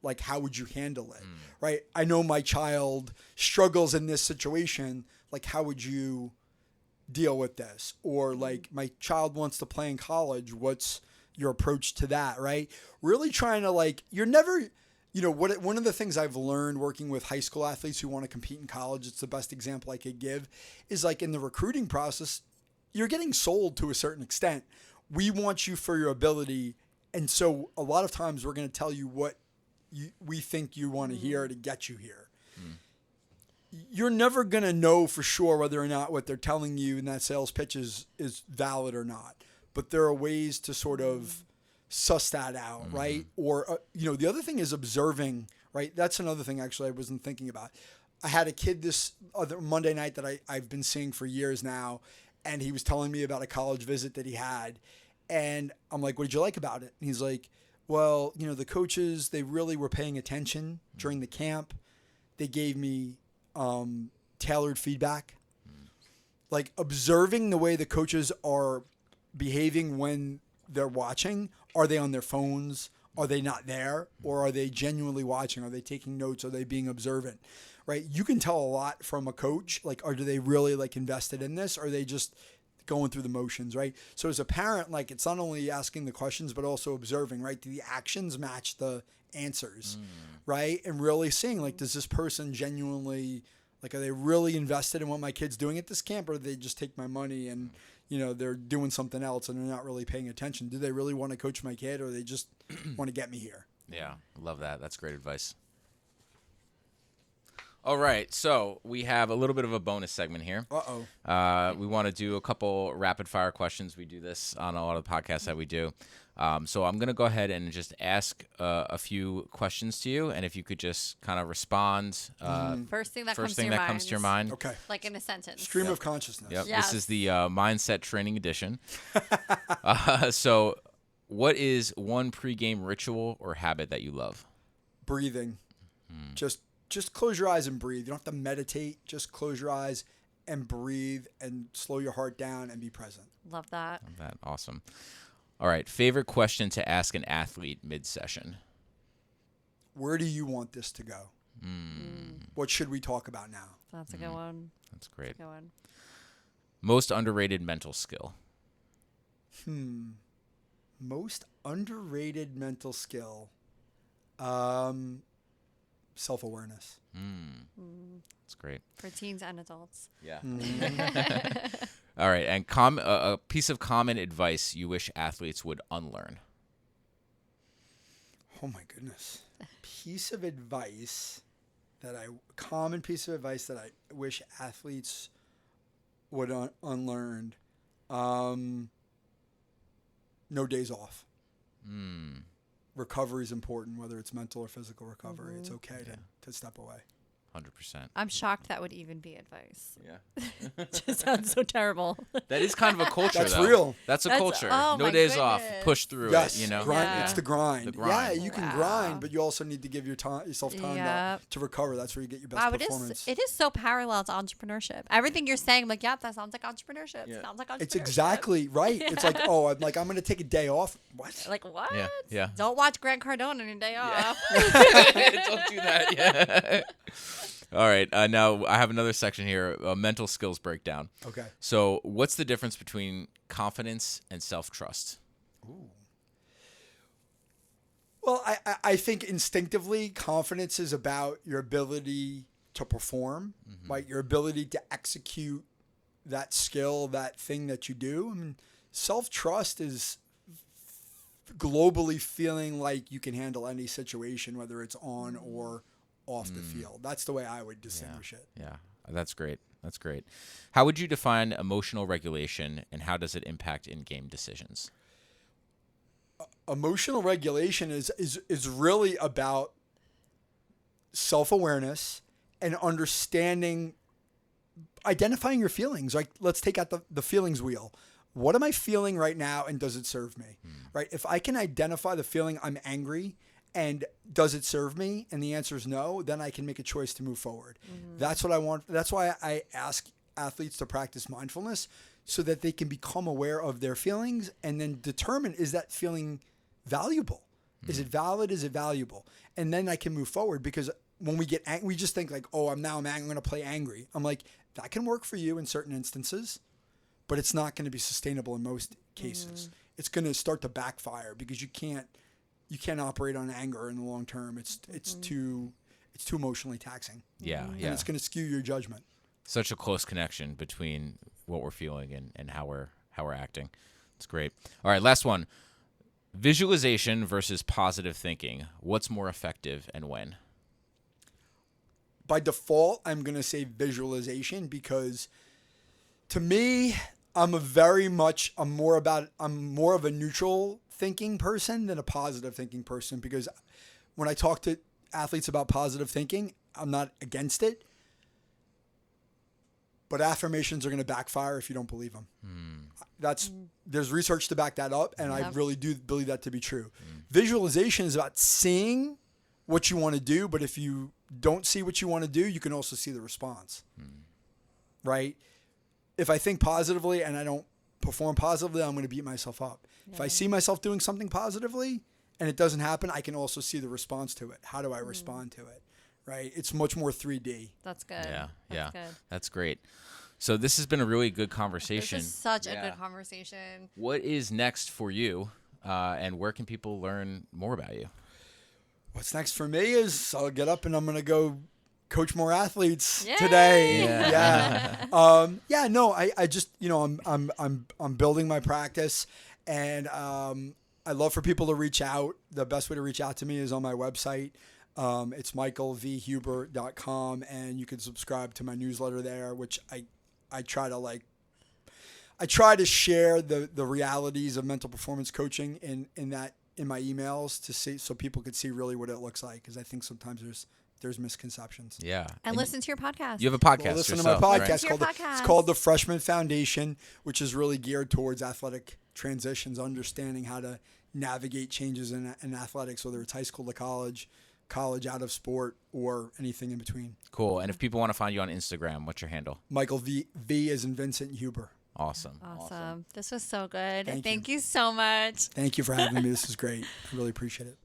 like how would you handle it, right? I know my child struggles in this situation. Like how would you deal with this? Or like my child wants to play in college. What's your approach to that, right? Really trying to like, you're never one of the things I've learned working with high school athletes who want to compete in college, it's the best example I could give, is like in the recruiting process, you're getting sold to a certain extent. We want you for your ability. And so a lot of times we're going to tell you what we think you want to hear to get you here. You're never going to know for sure whether or not what they're telling you in that sales pitch is valid or not. But there are ways to sort of suss that out, right? Or, the other thing is observing, right? That's another thing actually I wasn't thinking about. I had a kid this other Monday night that I've been seeing for years now, and he was telling me about a college visit that he had. And I'm like, what did you like about it? And he's like, well, the coaches, they really were paying attention during the camp. They gave me tailored feedback. Like observing the way the coaches are behaving when they're watching. Are they on their phones? Are they not there? Or are they genuinely watching? Are they taking notes? Are they being observant? Right? You can tell a lot from a coach. Like, are they really like invested in this? Or are they just going through the motions, right? So as a parent, like it's not only asking the questions, but also observing, right? Do the actions match the answers, right? And really seeing like, does this person genuinely, like, are they really invested in what my kid's doing at this camp, or do they just take my money and, they're doing something else and they're not really paying attention? Do they really want to coach my kid, or they just want to get me here? Yeah, love that. That's great advice. All right, so we have a little bit of a bonus segment here. We want to do a couple rapid-fire questions. We do this on a lot of the podcasts that we do. So I'm going to go ahead and just ask a few questions to you, and if you could just kind of respond. First thing that comes to your mind. Okay. Like in a sentence. Stream of consciousness. Yep. Yes. This is the Mindset Training Edition. So what is one pregame ritual or habit that you love? Breathing. Just close your eyes and breathe. You don't have to meditate. Just close your eyes and breathe and slow your heart down and be present. Love that. Love that. Awesome. All right. Favorite question to ask an athlete mid-session? Where do you want this to go? What should we talk about now? That's a good one. That's great. That's a good one. Most underrated mental skill? Most underrated mental skill. Self-awareness. That's great. For teens and adults. Yeah. All right. And a piece of common advice you wish athletes would unlearn? Oh my goodness. Common piece of advice that I wish athletes would unlearn. No days off. Recovery is important, whether it's mental or physical recovery. It's okay to step away. 100%. I'm shocked that would even be advice. Yeah. It just sounds so terrible. That is kind of a culture, That's though. real. That's a That's- culture. oh No my days off. goodness. Push through Yes, it, grind. Yeah. It's the grind. The grind. Yeah, you can Wow. grind, but you also need to give yourself time Yep. to recover. That's where you get your best Wow, performance. it is so parallel to entrepreneurship. Everything you're saying, I'm like, yep, that sounds like entrepreneurship. Yeah. Sounds like entrepreneurship. It's exactly right. It's like, I'm going to take a day off. What? Like, what? Yeah. Don't watch Grant Cardone on your day off. Don't do that. Yeah. All right. Now I have another section here, mental skills breakdown. Okay. So what's the difference between confidence and self-trust? Well, I think instinctively confidence is about your ability to perform, right? Your ability to execute that skill, that thing that you do. I mean, self-trust is globally feeling like you can handle any situation, whether it's on or off the field. That's the way I would distinguish it. Yeah. That's great. That's great. How would you define emotional regulation, and how does it impact in-game decisions? Emotional regulation is really about self-awareness and identifying your feelings. Like, let's take out the feelings wheel. What am I feeling right now, and does it serve me? Right? If I can identify the feeling I'm angry, and does it serve me, and the answer is no, then I can make a choice to move forward. That's what I want. That's why I ask athletes to practice mindfulness, so that they can become aware of their feelings and then determine, is that feeling valuable? Is it valid? Is it valuable? And then I can move forward, because when we get angry, we just think like, I'm angry, I'm going to play angry. I'm like, that can work for you in certain instances, but it's not going to be sustainable in most cases. It's going to start to backfire, because you can't you can't operate on anger in the long term. It's too emotionally taxing. Yeah, And yeah. it's going to skew your judgment. Such a close connection between what we're feeling and how we're acting. It's great. All right, last one. Visualization versus positive thinking. What's more effective and when? By default, I'm going to say visualization because to me, I'm more of a neutral thinking person than a positive thinking person, because when I talk to athletes about positive thinking, I'm not against it. But affirmations are going to backfire if you don't believe them. There's research to back that up, and I really do believe that to be true. Visualization is about seeing what you want to do, but if you don't see what you want to do, you can also see the response. Right? If I think positively and I don't perform positively, I'm going to beat myself up. If I see myself doing something positively and it doesn't happen, I can also see the response to it. How do I respond to it? Right? It's much more 3D. That's good. Yeah. Good. That's great. So this has been a really good conversation. This is such a good conversation. What is next for you, and where can people learn more about you? What's next for me is I'll get up and I'm going to go coach more athletes Yay! today. I just, I'm building my practice, and I love for people to reach out. The best way to reach out to me is on my website. It's michaelvhuber.com, and you can subscribe to my newsletter there, which I try to share the realities of mental performance coaching in my emails to see, so people could see really what it looks like, because I think sometimes there's misconceptions. Yeah. And listen to your podcast. You have a podcast. Well, listen yourself, to my right? podcast. It's called the Freshman Foundation, which is really geared towards athletic transitions, understanding how to navigate changes in athletics, whether it's high school to college out of sport, or anything in between. Cool. And if people want to find you on Instagram, what's your handle? Michael V as in Vincent Huber. Awesome. This was so good. Thank you so much. Thank you for having me. This is great. I really appreciate it.